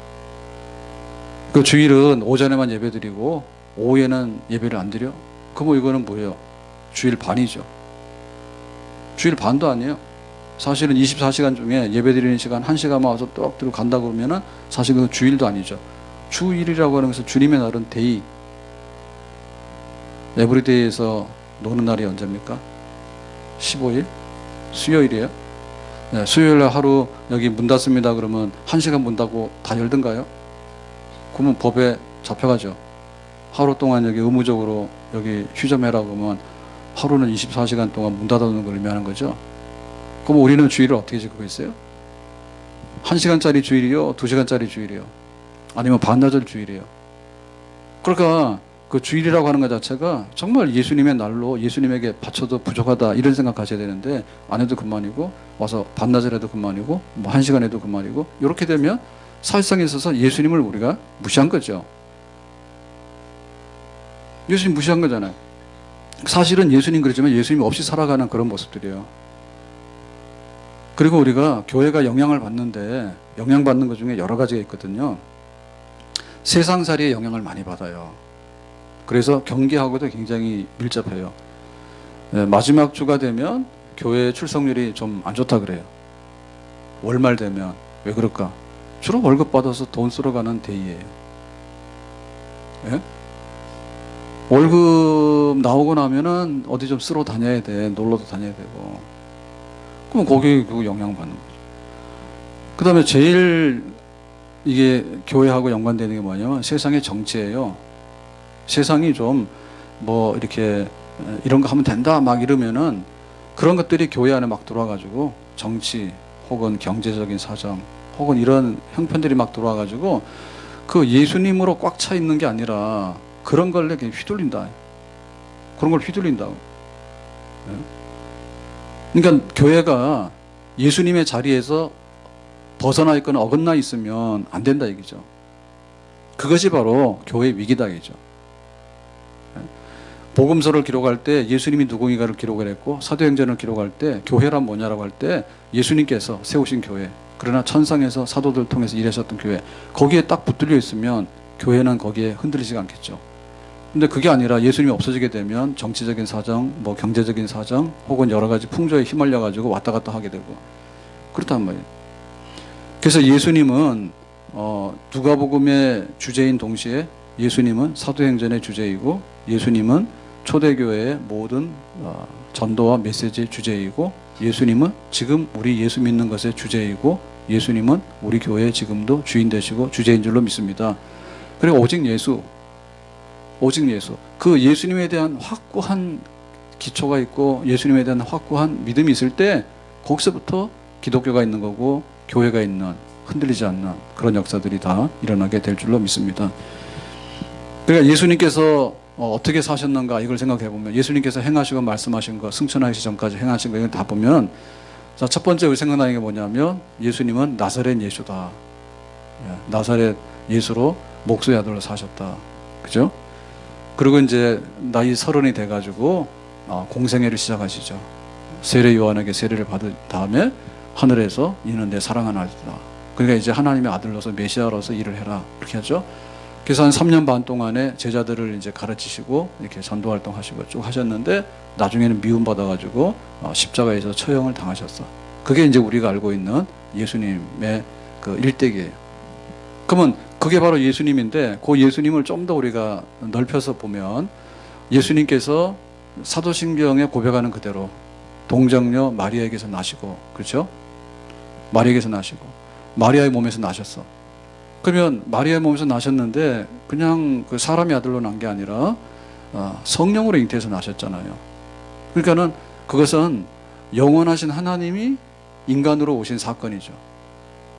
그 주일은 오전에만 예배드리고 오후에는 예배를 안 드려? 그럼 이거는 뭐예요? 주일 반이죠. 주일 반도 아니에요. 사실은 24시간 중에 예배드리는 시간 1시간만 와서 뚝 들고 간다 그러면은 사실 그건 주일도 아니죠. 주일이라고 하는 것은 주님의 날은 데이. 에브리데이에서 노는 날이 언제입니까? 15일? 수요일이에요. 네, 수요일날 하루 여기 문 닫습니다 그러면 1시간 문 닫고 다 열든가요? 그러면 법에 잡혀가죠. 하루 동안 여기 의무적으로 여기 휴점해라 그러면 하루는 24시간 동안 문 닫아놓는 걸 의미하는 거죠. 그럼 우리는 주일을 어떻게 지키고 있어요? 1시간짜리 주일이요? 2시간짜리 주일이요? 아니면 반나절 주일이요? 그러니까 그 주일이라고 하는 것 자체가 정말 예수님의 날로 예수님에게 바쳐도 부족하다 이런 생각하셔야 되는데 안 해도 그만이고 와서 반나절 해도 그만이고 뭐 1시간 해도 그만이고 이렇게 되면 사실상에 있어서 예수님을 우리가 무시한 거죠. 예수님 무시한 거잖아요. 사실은 예수님 그랬지만 예수님 없이 살아가는 그런 모습들이에요. 그리고 우리가 교회가 영향을 받는데 영향받는 것 중에 여러 가지가 있거든요. 세상살이의 영향을 많이 받아요. 그래서 경계하고도 굉장히 밀접해요. 네, 마지막 주가 되면 교회 출석률이 좀 안 좋다 그래요. 월말 되면. 왜 그럴까? 주로 월급 받아서 돈 쓰러 가는 데이예요. 네? 월급 나오고 나면은 어디 좀 쓰러 다녀야 돼. 놀러도 다녀야 되고. 그럼 거기에 영향받는 거죠. 그 다음에 제일 이게 교회하고 연관되는 게 뭐냐면 세상의 정치예요. 세상이 좀 뭐 이렇게 이런 거 하면 된다 막 이러면은 그런 것들이 교회 안에 막 들어와가지고 정치 혹은 경제적인 사정 혹은 이런 형편들이 막 들어와가지고 그 예수님으로 꽉 차 있는 게 아니라 그런 걸 내게 휘둘린다. 그런 걸 휘둘린다고. 그러니까 교회가 예수님의 자리에서 벗어나 있거나 어긋나 있으면 안 된다 얘기죠. 그것이 바로 교회의 위기다 얘기죠. 복음서를 기록할 때 예수님이 누구인가를 기록을 했고, 사도행전을 기록할 때 교회란 뭐냐라고 할 때 예수님께서 세우신 교회, 그러나 천상에서 사도들 통해서 일하셨던 교회, 거기에 딱 붙들려 있으면 교회는 거기에 흔들리지 않겠죠. 근데 그게 아니라 예수님이 없어지게 되면 정치적인 사정, 뭐 경제적인 사정, 혹은 여러 가지 풍조에 휘말려 가지고 왔다 갔다 하게 되고 그렇단 말이에요. 그래서 예수님은 누가복음의 주제인 동시에 예수님은 사도행전의 주제이고, 예수님은 초대교회의 모든 전도와 메시지의 주제이고, 예수님은 지금 우리 예수 믿는 것의 주제이고, 예수님은 우리 교회의 지금도 주인 되시고 주제인 줄로 믿습니다. 그리고 오직 예수, 그 예수님에 대한 확고한 기초가 있고 예수님에 대한 확고한 믿음이 있을 때 거기서부터 기독교가 있는 거고 교회가 있는, 흔들리지 않는 그런 역사들이 다 일어나게 될 줄로 믿습니다. 그러니까 예수님께서 어떻게 사셨는가 이걸 생각해 보면, 예수님께서 행하시고 말씀하신 거, 승천하시기 전까지 행하신 거 이걸 다 보면, 자, 첫 번째 우리 생각나는 게 뭐냐면 예수님은 나사렛 예수다. 나사렛 예수로 목수의 아들로 사셨다. 그죠? 그리고 이제 나이 30이 돼가지고 공생애를 시작하시죠. 세례 요한에게 세례를 받은 다음에 하늘에서 이는 내 사랑하는 아들이다. 그러니까 이제 하나님의 아들로서 메시아로서 일을 해라 이렇게 하죠. 그래서 한 3년 반 동안에 제자들을 이제 가르치시고 이렇게 전도 활동하시고 쭉 하셨는데, 나중에는 미움 받아가지고 십자가에서 처형을 당하셨어. 그게 이제 우리가 알고 있는 예수님의 그 일대기예요. 그러면 그게 바로 예수님인데, 그 예수님을 좀 더 우리가 넓혀서 보면 예수님께서 사도신경에 고백하는 그대로 동정녀 마리아에게서 나시고, 그렇죠? 마리아에게서 나시고 마리아의 몸에서 나셨어. 그러면 마리아의 몸에서 나셨는데 그냥 그 사람의 아들로 난 게 아니라 성령으로 잉태해서 나셨잖아요. 그러니까는 그것은 영원하신 하나님이 인간으로 오신 사건이죠.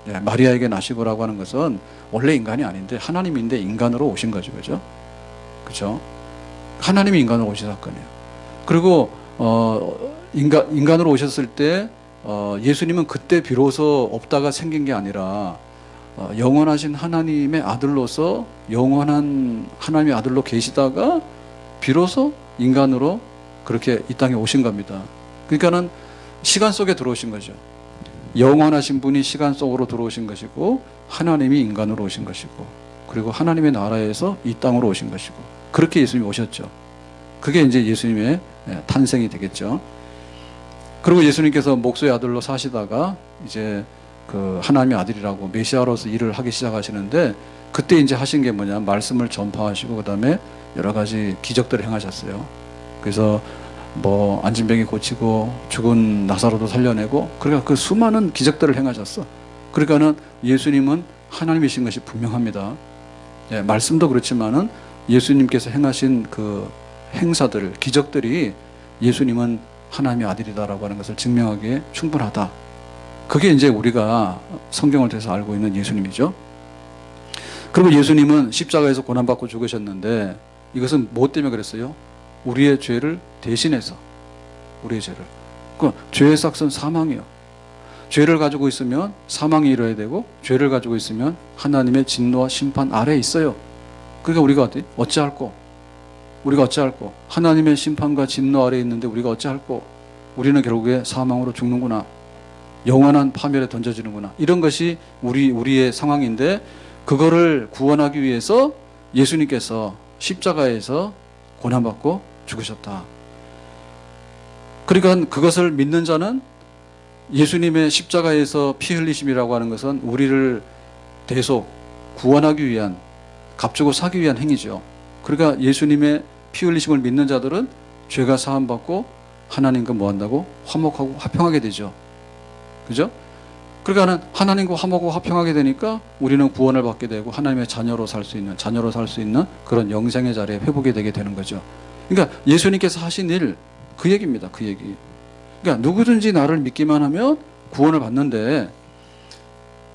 예, 마리아에게 나시고라고 하는 것은 원래 인간이 아닌데 하나님인데 인간으로 오신 거죠. 그죠? 그죠? 하나님이 인간으로 오신 사건이에요. 그리고 인간으로 오셨을 때 예수님은 그때 비로소 없다가 생긴 게 아니라 영원하신 하나님의 아들로서, 영원한 하나님의 아들로 계시다가 비로소 인간으로 그렇게 이 땅에 오신 겁니다. 그러니까는 시간 속에 들어오신 거죠. 영원하신 분이 시간 속으로 들어오신 것이고, 하나님이 인간으로 오신 것이고, 그리고 하나님의 나라에서 이 땅으로 오신 것이고, 그렇게 예수님이 오셨죠. 그게 이제 예수님의 탄생이 되겠죠. 그리고 예수님께서 목수의 아들로 사시다가 이제 그 하나님의 아들이라고 메시아로서 일을 하기 시작하시는데, 그때 이제 하신 게 뭐냐, 말씀을 전파하시고 그 다음에 여러 가지 기적들을 행하셨어요. 그래서 뭐 안진병이 고치고 죽은 나사로도 살려내고, 그러니까 그 수많은 기적들을 행하셨어. 그러니까는 예수님은 하나님이신 것이 분명합니다. 예, 말씀도 그렇지만은 예수님께서 행하신 그 행사들, 기적들이 예수님은 하나님의 아들이다라고 하는 것을 증명하기에 충분하다. 그게 이제 우리가 성경을 통해서 알고 있는 예수님이죠. 그리고 예수님은 십자가에서 고난받고 죽으셨는데, 이것은 무엇 때문에 그랬어요? 우리의 죄를 대신해서, 우리의 죄를. 그 죄의 삭은 사망이요. 죄를 가지고 있으면 사망이 이뤄야 되고, 죄를 가지고 있으면 하나님의 진노와 심판 아래에 있어요. 그러니까 우리가 어찌할꼬? 우리가 어찌할꼬? 하나님의 심판과 진노 아래에 있는데 우리가 어찌할꼬? 우리는 결국에 사망으로 죽는구나. 영원한 파멸에 던져지는구나. 이런 것이 우리의 상황인데, 그거를 구원하기 위해서 예수님께서 십자가에서 고난받고 죽으셨다. 그러니까 그것을 믿는 자는, 예수님의 십자가에서 피 흘리심이라고 하는 것은 우리를 대속 구원하기 위한, 값주고 사기 위한 행위죠. 그러니까 예수님의 피 흘리심을 믿는 자들은 죄가 사함받고 하나님과 뭐 한다고? 화목하고 화평하게 되죠. 그죠? 그러니까 하나님과 화목하고 화평하게 되니까 우리는 구원을 받게 되고 하나님의 자녀로 살 수 있는 그런 영생의 자리에 회복이 되게 되는 거죠. 그러니까 예수님께서 하신 일, 그 얘기입니다. 그 얘기. 그러니까 누구든지 나를 믿기만 하면 구원을 받는데,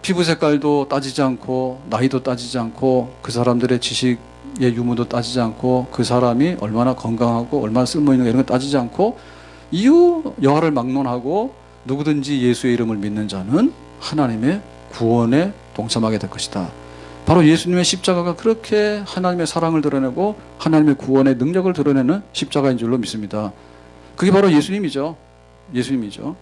피부 색깔도 따지지 않고 나이도 따지지 않고 그 사람들의 지식의 유무도 따지지 않고 그 사람이 얼마나 건강하고 얼마나 쓸모있는가 이런 거 따지지 않고 이유 여하를 막론하고 누구든지 예수의 이름을 믿는 자는 하나님의 구원에 동참하게 될 것이다. 바로 예수님의 십자가가 그렇게 하나님의 사랑을 드러내고 하나님의 구원의 능력을 드러내는 십자가인 줄로 믿습니다. 그게 바로 예수님이죠. 예수님이죠.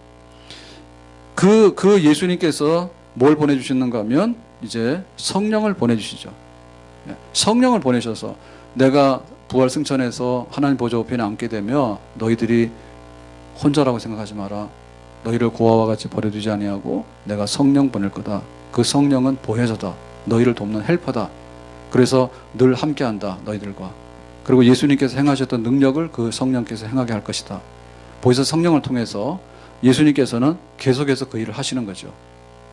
그 예수님께서 뭘 보내주셨는가 하면 이제 성령을 보내주시죠. 성령을 보내셔서 내가 부활 승천해서 하나님 보좌 우편에 앉게 되면 너희들이 혼자라고 생각하지 마라. 너희를 고아와 같이 버려두지 아니하고 내가 성령 보낼 거다. 그 성령은 보혜자다. 너희를 돕는 헬퍼다. 그래서 늘 함께한다. 너희들과. 그리고 예수님께서 행하셨던 능력을 그 성령께서 행하게 할 것이다. 보혜사 성령을 통해서 예수님께서는 계속해서 그 일을 하시는 거죠.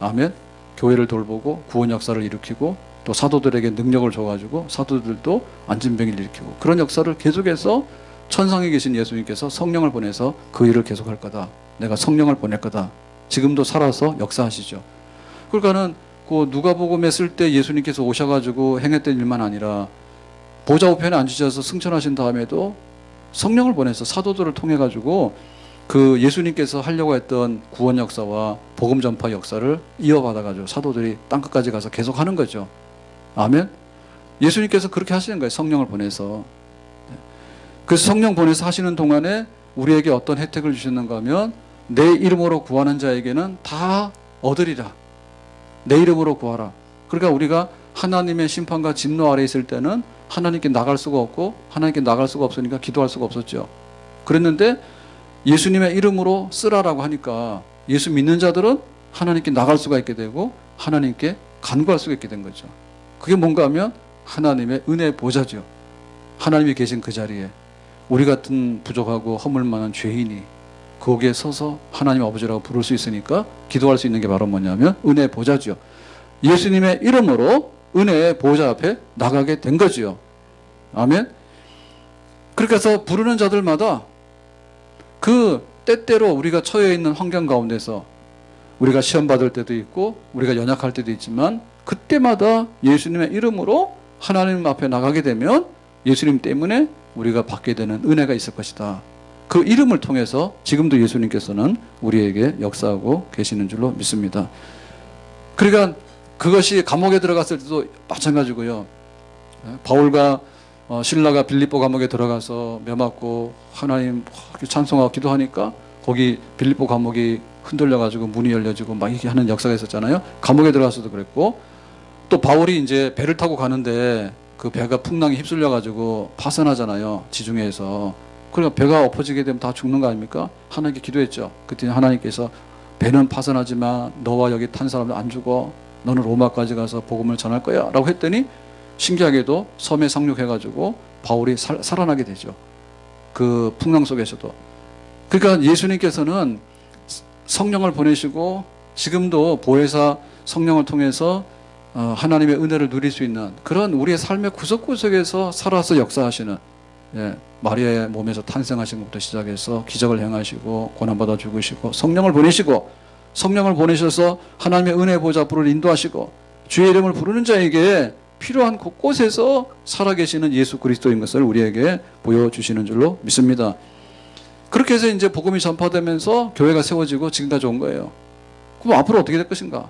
아멘. 교회를 돌보고 구원 역사를 일으키고 또 사도들에게 능력을 줘가지고 사도들도 안진병을 일으키고 그런 역사를 계속해서 천상에 계신 예수님께서 성령을 보내서 그 일을 계속할 거다. 내가 성령을 보낼 거다. 지금도 살아서 역사하시죠. 그러니까는 그 누가복음에 쓸 때 예수님께서 오셔가지고 행했던 일만 아니라 보좌 우편에 앉으셔서 승천하신 다음에도 성령을 보내서 사도들을 통해 가지고 그 예수님께서 하려고 했던 구원 역사와 복음 전파 역사를 이어받아 가지고 사도들이 땅끝까지 가서 계속 하는 거죠. 아멘. 예수님께서 그렇게 하시는 거예요. 성령을 보내서. 그래서 성령 보내서 하시는 동안에 우리에게 어떤 혜택을 주셨는가 하면 내 이름으로 구하는 자에게는 다 얻으리라. 내 이름으로 구하라. 그러니까 우리가 하나님의 심판과 진노 아래 있을 때는 하나님께 나갈 수가 없고 하나님께 나갈 수가 없으니까 기도할 수가 없었죠. 그랬는데 예수님의 이름으로 쓰라라고 하니까 예수 믿는 자들은 하나님께 나갈 수가 있게 되고 하나님께 간구할 수가 있게 된 거죠. 그게 뭔가 하면 하나님의 은혜의 보좌죠. 하나님이 계신 그 자리에 우리 같은 부족하고 허물 많은 죄인이 거기에 서서 하나님 아버지라고 부를 수 있으니까 기도할 수 있는 게 바로 뭐냐면 은혜의 보좌죠. 예수님의 이름으로 은혜의 보좌 앞에 나가게 된 거지요. 아멘. 그렇게 해서 부르는 자들마다 그 때때로 우리가 처해 있는 환경 가운데서 우리가 시험 받을 때도 있고 우리가 연약할 때도 있지만 그때마다 예수님의 이름으로 하나님 앞에 나가게 되면 예수님 때문에 우리가 받게 되는 은혜가 있을 것이다. 그 이름을 통해서 지금도 예수님께서는 우리에게 역사하고 계시는 줄로 믿습니다. 그러니까 그것이 감옥에 들어갔을 때도 마찬가지고요. 바울과 신라가 빌립보 감옥에 들어가서 매맞고 하나님 찬송하고 기도하니까 거기 빌립보 감옥이 흔들려가지고 문이 열려지고 막 이렇게 하는 역사가 있었잖아요. 감옥에 들어가서도 그랬고 또 바울이 이제 배를 타고 가는데 그 배가 풍랑에 휩쓸려가지고 파산하잖아요. 지중해에서. 그러니까 배가 엎어지게 되면 다 죽는 거 아닙니까? 하나님께 기도했죠. 그때 하나님께서 배는 파산하지만 너와 여기 탄 사람들 안 죽어. 너는 로마까지 가서 복음을 전할 거야 라고 했더니 신기하게도 섬에 상륙해가지고 바울이 살아나게 되죠. 그 풍랑 속에서도. 그러니까 예수님께서는 성령을 보내시고 지금도 보혜사 성령을 통해서 하나님의 은혜를 누릴 수 있는 그런 우리의 삶의 구석구석에서 살아서 역사하시는 마리아의 몸에서 탄생하신 것부터 시작해서 기적을 행하시고 고난받아 죽으시고 성령을 보내시고 성령을 보내셔서 하나님의 은혜 보좌 앞으로 인도하시고 주의 이름을 부르는 자에게 필요한 곳곳에서 살아계시는 예수 그리스도인 것을 우리에게 보여주시는 줄로 믿습니다. 그렇게 해서 이제 복음이 전파되면서 교회가 세워지고 지금까지 온 거예요. 그럼 앞으로 어떻게 될 것인가?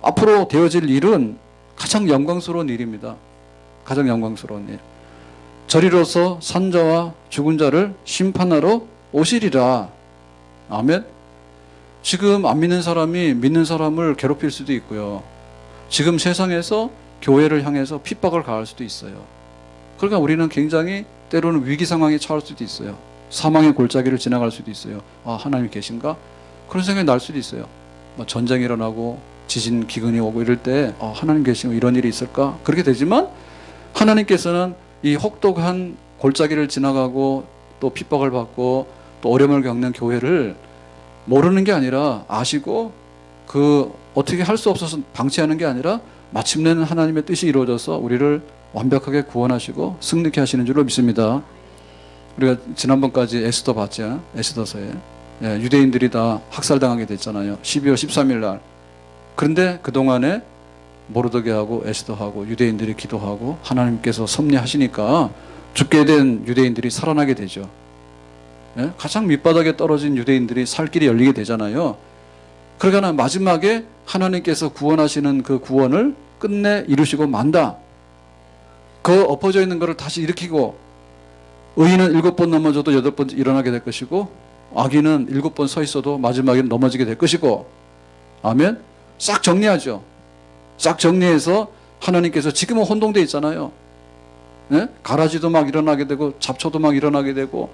앞으로 되어질 일은 가장 영광스러운 일입니다. 가장 영광스러운 일. 저리로서 산자와 죽은 자를 심판하러 오시리라. 아멘. 지금 안 믿는 사람이 믿는 사람을 괴롭힐 수도 있고요. 지금 세상에서 교회를 향해서 핍박을 가할 수도 있어요. 그러니까 우리는 굉장히 때로는 위기 상황에 처할 수도 있어요. 사망의 골짜기를 지나갈 수도 있어요. 아, 하나님이 계신가? 그런 생각이 날 수도 있어요. 뭐 전쟁이 일어나고 지진 기근이 오고 이럴 때 하나님 계시면 이런 일이 있을까? 그렇게 되지만 하나님께서는 이 혹독한 골짜기를 지나가고 또 핍박을 받고 또 어려움을 겪는 교회를 모르는 게 아니라 아시고 그 어떻게 할 수 없어서 방치하는 게 아니라 마침내는 하나님의 뜻이 이루어져서 우리를 완벽하게 구원하시고 승리케 하시는 줄로 믿습니다. 우리가 지난번까지 에스더 봤죠. 에스더서에 유대인들이 다 학살당하게 됐잖아요. 12월 13일 날. 그런데 그동안에 모르드게하고 에스더하고 유대인들이 기도하고 하나님께서 섭리하시니까 죽게 된 유대인들이 살아나게 되죠. 가장 밑바닥에 떨어진 유대인들이 살 길이 열리게 되잖아요. 그러니까 마지막에 하나님께서 구원하시는 그 구원을 끝내 이루시고 만다. 그 엎어져 있는 것을 다시 일으키고, 의인은 7번 넘어져도 8번 일어나게 될 것이고, 악인은 7번 서 있어도 마지막에는 넘어지게 될 것이고. 아멘. 싹 정리하죠. 싹 정리해서 하나님께서, 지금은 혼동되어 있잖아요. 네? 가라지도 막 일어나게 되고 잡초도 막 일어나게 되고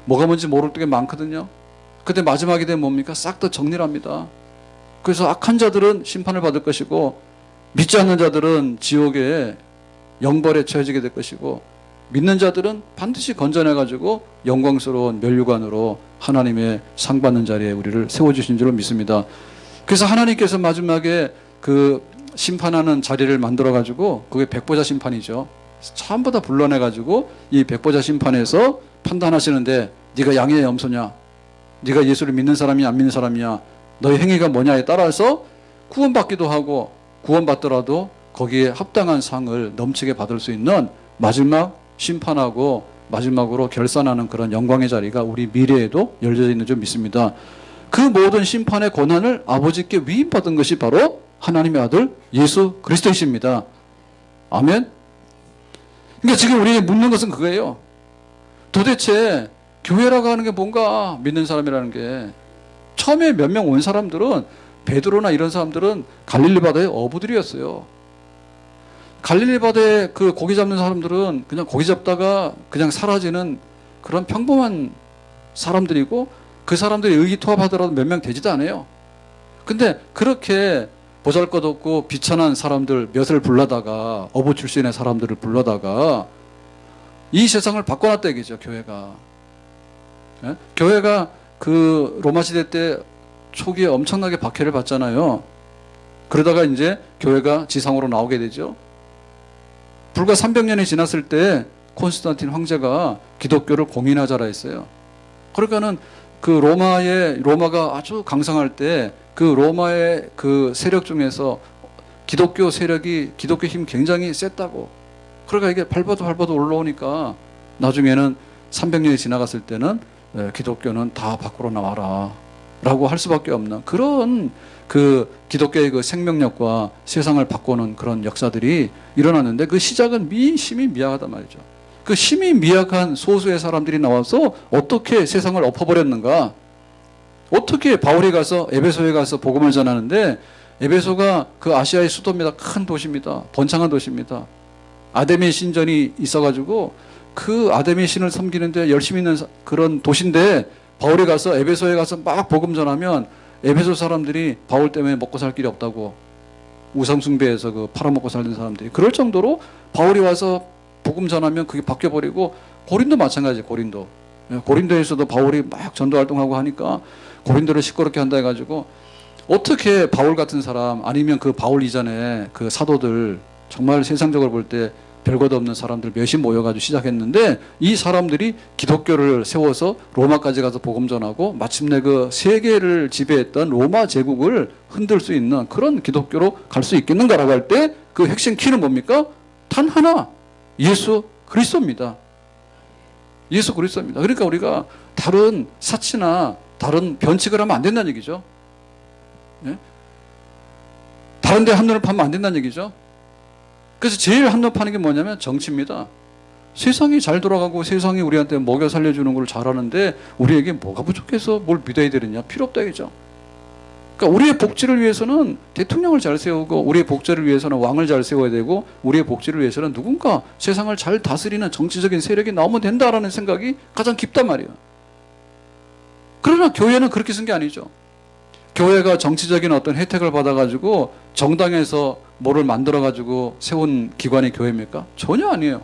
뭐가 뭔지 모를 때가 많거든요. 그때 마지막이 되면 뭡니까? 싹 다 정리를 합니다. 그래서 악한 자들은 심판을 받을 것이고, 믿지 않는 자들은 지옥에 영벌에 처해지게 될 것이고, 믿는 자들은 반드시 건져내가지고 영광스러운 멸류관으로 하나님의 상 받는 자리에 우리를 세워주신 줄로 믿습니다. 그래서 하나님께서 마지막에 그 심판하는 자리를 만들어가지고, 그게 백보자 심판이죠. 전부 다 불러내가지고 이 백보자 심판에서 판단하시는데, 네가 양의 염소냐, 네가 예수를 믿는 사람이냐 안 믿는 사람이냐, 너의 행위가 뭐냐에 따라서 구원받기도 하고, 구원받더라도 거기에 합당한 상을 넘치게 받을 수 있는 마지막 심판하고 마지막으로 결산하는 그런 영광의 자리가 우리 미래에도 열려져 있는 줄 믿습니다. 그 모든 심판의 권한을 아버지께 위임받은 것이 바로 하나님의 아들 예수 그리스도이십니다. 아멘. 그러니까 지금 우리에게 묻는 것은 그거예요. 도대체 교회라고 하는 게 뭔가, 믿는 사람이라는 게. 처음에 몇 명 온 사람들은, 베드로나 이런 사람들은 갈릴리 바다의 어부들이었어요. 갈릴리 바다에 그 고기 잡는 사람들은 그냥 고기 잡다가 그냥 사라지는 그런 평범한 사람들이고, 그 사람들이 의기투합하더라도 몇 명 되지도 않아요. 근데 그렇게 보잘것없고 비천한 사람들 몇을 불러다가, 어부 출신의 사람들을 불러다가 이 세상을 바꿔놨다 얘기죠, 교회가. 예? 교회가 그 로마 시대 때 초기에 엄청나게 박해를 받잖아요. 그러다가 이제 교회가 지상으로 나오게 되죠. 불과 300년이 지났을 때 콘스탄틴 황제가 기독교를 공인하자라 했어요. 그러니까는 그 로마가 아주 강성할 때 그 로마의 그 세력 중에서 기독교 세력이, 기독교 힘 굉장히 셌다고. 그러니까 이게 밟아도 올라오니까 나중에는 300년이 지나갔을 때는 기독교는 다 밖으로 나와라 라고 할 수밖에 없는 그런 그 기독교의 그 생명력과 세상을 바꾸는 그런 역사들이 일어났는데, 그 시작은 심히 미약하단 말이죠. 그 심히 미약한 소수의 사람들이 나와서 어떻게 세상을 엎어버렸는가. 어떻게 바울이 가서 에베소에 가서 복음을 전하는데, 에베소가 그 아시아의 수도입니다. 큰 도시입니다. 번창한 도시입니다. 아데미 신전이 있어가지고 그 아데미 신을 섬기는데 열심히 있는 그런 도시인데, 바울이 가서 에베소에 가서 막 복음 전하면 에베소 사람들이 바울 때문에 먹고 살 길이 없다고, 우상 숭배해서 그 팔아먹고 살던 사람들이, 그럴 정도로 바울이 와서 복음 전하면 그게 바뀌어버리고, 고린도 마찬가지예요. 고린도에서도 바울이 막 전도 활동하고 하니까 고린도를 시끄럽게 한다 해가지고, 어떻게 바울 같은 사람, 아니면 그 바울 이전에 그 사도들, 정말 세상적으로 볼 때 별것 없는 사람들 몇이 모여가지고 시작했는데, 이 사람들이 기독교를 세워서 로마까지 가서 복음 전하고 마침내 그 세계를 지배했던 로마 제국을 흔들 수 있는 그런 기독교로 갈 수 있겠는가라고 할 때, 그 핵심 키는 뭡니까? 단 하나, 예수 그리스도입니다. 예수 그리스도입니다. 그러니까 우리가 다른 사치나 다른 변칙을 하면 안 된다는 얘기죠. 예? 다른 데 한눈을 파면 안 된다는 얘기죠. 그래서 제일 한눈 파는 게 뭐냐면 정치입니다. 세상이 잘 돌아가고 세상이 우리한테 먹여 살려주는 걸 잘하는데 우리에게 뭐가 부족해서 뭘 믿어야 되느냐? 필요 없다 이거죠. 그러니까 우리의 복지를 위해서는 대통령을 잘 세우고, 우리의 복지를 위해서는 왕을 잘 세워야 되고, 우리의 복지를 위해서는 누군가 세상을 잘 다스리는 정치적인 세력이 나오면 된다라는 생각이 가장 깊단 말이에요. 그러나 교회는 그렇게 쓴 게 아니죠. 교회가 정치적인 어떤 혜택을 받아가지고 정당에서 뭐를 만들어가지고 세운 기관이 교회입니까? 전혀 아니에요.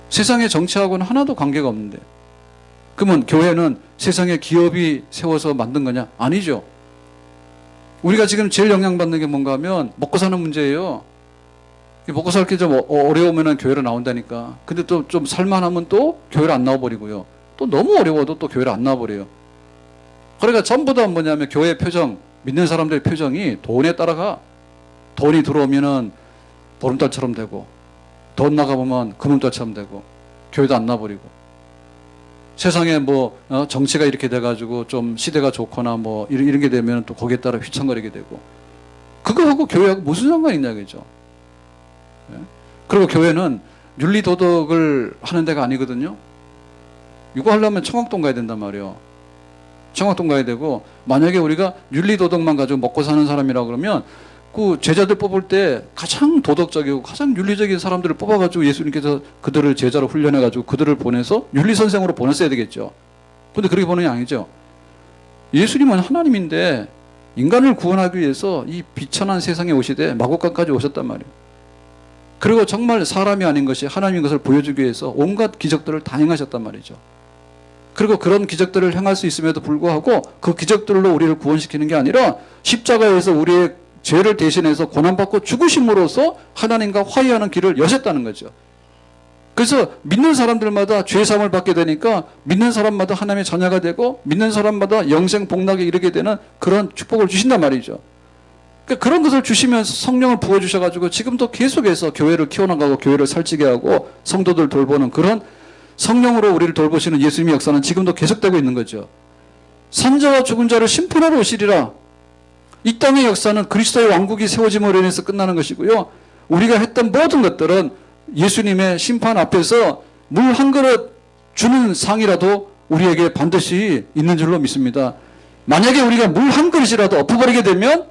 세상의 정치하고는 하나도 관계가 없는데, 그러면 교회는 세상의 기업이 세워서 만든 거냐? 아니죠. 우리가 지금 제일 영향받는 게 뭔가 하면 먹고 사는 문제예요. 먹고 살기 좀 어려우면 교회로 나온다니까. 근데 또 좀 살만하면 또 교회를 안 나와버리고요. 또 너무 어려워도 또 교회를 안 나와버려요. 그러니까 전부 다 뭐냐면 교회 표정, 믿는 사람들의 표정이 돈에 따라가. 돈이 들어오면은 보름달처럼 되고, 돈 나가보면 금음달처럼 되고, 교회도 안 나와버리고. 세상에 뭐 정치가 이렇게 돼가지고 좀 시대가 좋거나 뭐 이런 게 되면 또 거기에 따라 휘청거리게 되고, 그거하고 교회하고 무슨 상관이 있냐 그죠? 예? 그리고 교회는 윤리 도덕을 하는 데가 아니거든요. 이거 하려면 청학동 가야 된단 말이에요. 청학동 가야 되고, 만약에 우리가 윤리 도덕만 가지고 먹고 사는 사람이라 그러면 그 제자들 뽑을 때 가장 도덕적이고 가장 윤리적인 사람들을 뽑아가지고 예수님께서 그들을 제자로 훈련해가지고 그들을 보내서 윤리 선생으로 보냈어야 되겠죠. 근데 그렇게 보는 게 아니죠. 예수님은 하나님인데 인간을 구원하기 위해서 이 비천한 세상에 오시되 마곡간까지 오셨단 말이에요. 그리고 정말 사람이 아닌 것이 하나님인 것을 보여주기 위해서 온갖 기적들을 다 행하셨단 말이죠. 그리고 그런 기적들을 행할 수 있음에도 불구하고 그 기적들로 우리를 구원시키는 게 아니라 십자가에서 우리의 죄를 대신해서 고난받고 죽으심으로써 하나님과 화해하는 길을 여셨다는 거죠. 그래서 믿는 사람들마다 죄사함을 받게 되니까 믿는 사람마다 하나님의 자녀가 되고 믿는 사람마다 영생 복락에 이르게 되는 그런 축복을 주신단 말이죠. 그러니까 그런 것을 주시면서 성령을 부어주셔가지고 지금도 계속해서 교회를 키워나가고 교회를 살찌게 하고 성도들 돌보는 그런 성령으로 우리를 돌보시는 예수님의 역사는 지금도 계속되고 있는 거죠. 산자와 죽은 자를 심판하러 오시리라. 이 땅의 역사는 그리스도의 왕국이 세워짐으로 인해서 끝나는 것이고요. 우리가 했던 모든 것들은 예수님의 심판 앞에서 물 한 그릇 주는 상이라도 우리에게 반드시 있는 줄로 믿습니다. 만약에 우리가 물 한 그릇이라도 엎어버리게 되면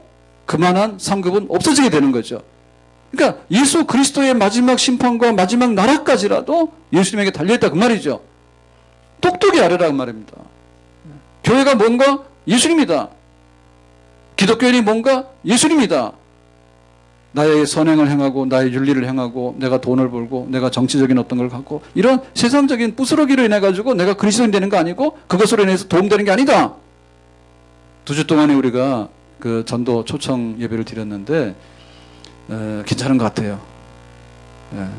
그만한 상급은 없어지게 되는 거죠. 그러니까 예수 그리스도의 마지막 심판과 마지막 나라까지라도 예수님에게 달려있다 그 말이죠. 똑똑히 알아라 그 말입니다. 교회가 뭔가? 예수님이다. 기독교인이 뭔가? 예수님이다. 나의 선행을 행하고 나의 윤리를 행하고 내가 돈을 벌고 내가 정치적인 어떤 걸 갖고 이런 세상적인 부스러기로 인해 가지고 내가 그리스도인 되는 거 아니고 그것으로 인해서 도움되는 게 아니다. 2주 동안에 우리가 그 전도 초청 예배를 드렸는데 괜찮은 것 같아요.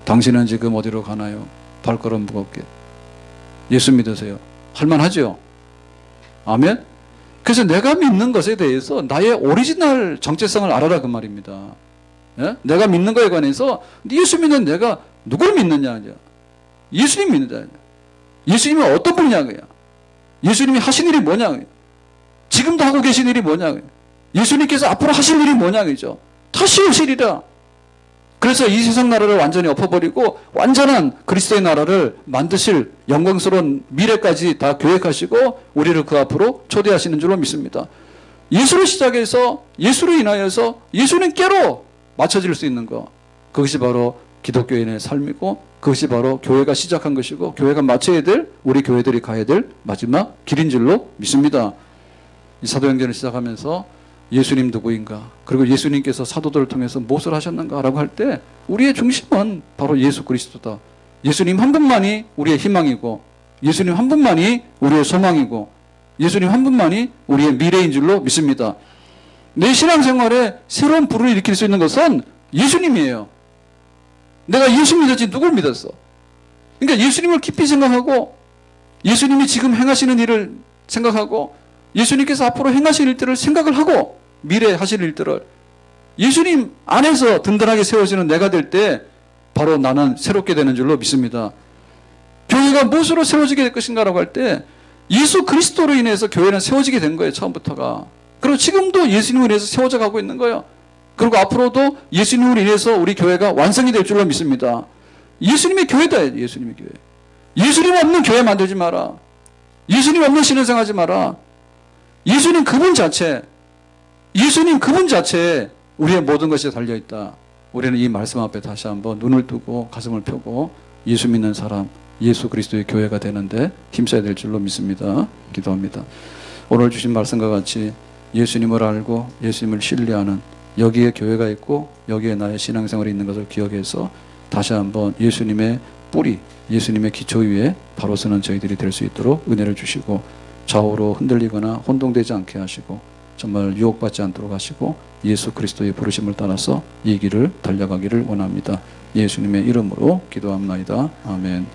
당신은 지금 어디로 가나요? 발걸음 무겁게. 예수 믿으세요. 할만하죠? 아멘? 그래서 내가 믿는 것에 대해서 나의 오리지널 정체성을 알아라 그 말입니다. 예? 내가 믿는 거에 관해서 예수 믿는 내가 누구를 믿느냐? 예수님 믿느냐? 예수님이 어떤 분이냐? 예수님이 하신 일이 뭐냐? 지금도 하고 계신 일이 뭐냐? 예수님께서 앞으로 하실 일이 뭐냐? 그죠? 다 쉬우시리라. 그래서 이 세상 나라를 완전히 엎어버리고 완전한 그리스도의 나라를 만드실 영광스러운 미래까지 다 계획하시고 우리를 그 앞으로 초대하시는 줄로 믿습니다. 예수를 시작해서 예수로 인하여서 예수님께로 맞춰질 수 있는 것, 그것이 바로 기독교인의 삶이고 그것이 바로 교회가 시작한 것이고 교회가 마쳐야 될, 우리 교회들이 가야 될 마지막 길인 줄로 믿습니다. 이 사도행전을 시작하면서 예수님 누구인가, 그리고 예수님께서 사도들을 통해서 무엇을 하셨는가 라고 할 때 우리의 중심은 바로 예수 그리스도다. 예수님 한 분만이 우리의 희망이고 예수님 한 분만이 우리의 소망이고 예수님 한 분만이 우리의 미래인 줄로 믿습니다. 내 신앙생활에 새로운 불을 일으킬 수 있는 것은 예수님이에요. 내가 예수 믿었지 누굴 믿었어? 그러니까 예수님을 깊이 생각하고 예수님이 지금 행하시는 일을 생각하고 예수님께서 앞으로 행하실 일들을 생각을 하고 미래에 하실 일들을 예수님 안에서 든든하게 세워지는 내가 될 때 바로 나는 새롭게 되는 줄로 믿습니다. 교회가 무엇으로 세워지게 될 것인가 라고 할 때 예수 그리스도로 인해서 교회는 세워지게 된 거예요. 처음부터가. 그리고 지금도 예수님으로 인해서 세워져 가고 있는 거예요. 그리고 앞으로도 예수님으로 인해서 우리 교회가 완성이 될 줄로 믿습니다. 예수님의 교회다. 예수님의 교회. 예수님 없는 교회 만들지 마라. 예수님 없는 신앙생활 하지 마라. 예수님 그분 자체, 예수님 그분 자체에 우리의 모든 것이 달려있다. 우리는 이 말씀 앞에 다시 한번 눈을 뜨고 가슴을 펴고 예수 믿는 사람, 예수 그리스도의 교회가 되는데 힘써야 될 줄로 믿습니다. 기도합니다. 오늘 주신 말씀과 같이 예수님을 알고 예수님을 신뢰하는 여기에 교회가 있고 여기에 나의 신앙생활이 있는 것을 기억해서 다시 한번 예수님의 뿌리, 예수님의 기초 위에 바로 서는 저희들이 될 수 있도록 은혜를 주시고 좌우로 흔들리거나 혼동되지 않게 하시고 정말 유혹받지 않도록 하시고 예수 그리스도의 부르심을 따라서 이 길을 달려가기를 원합니다. 예수님의 이름으로 기도합나이다. 아멘.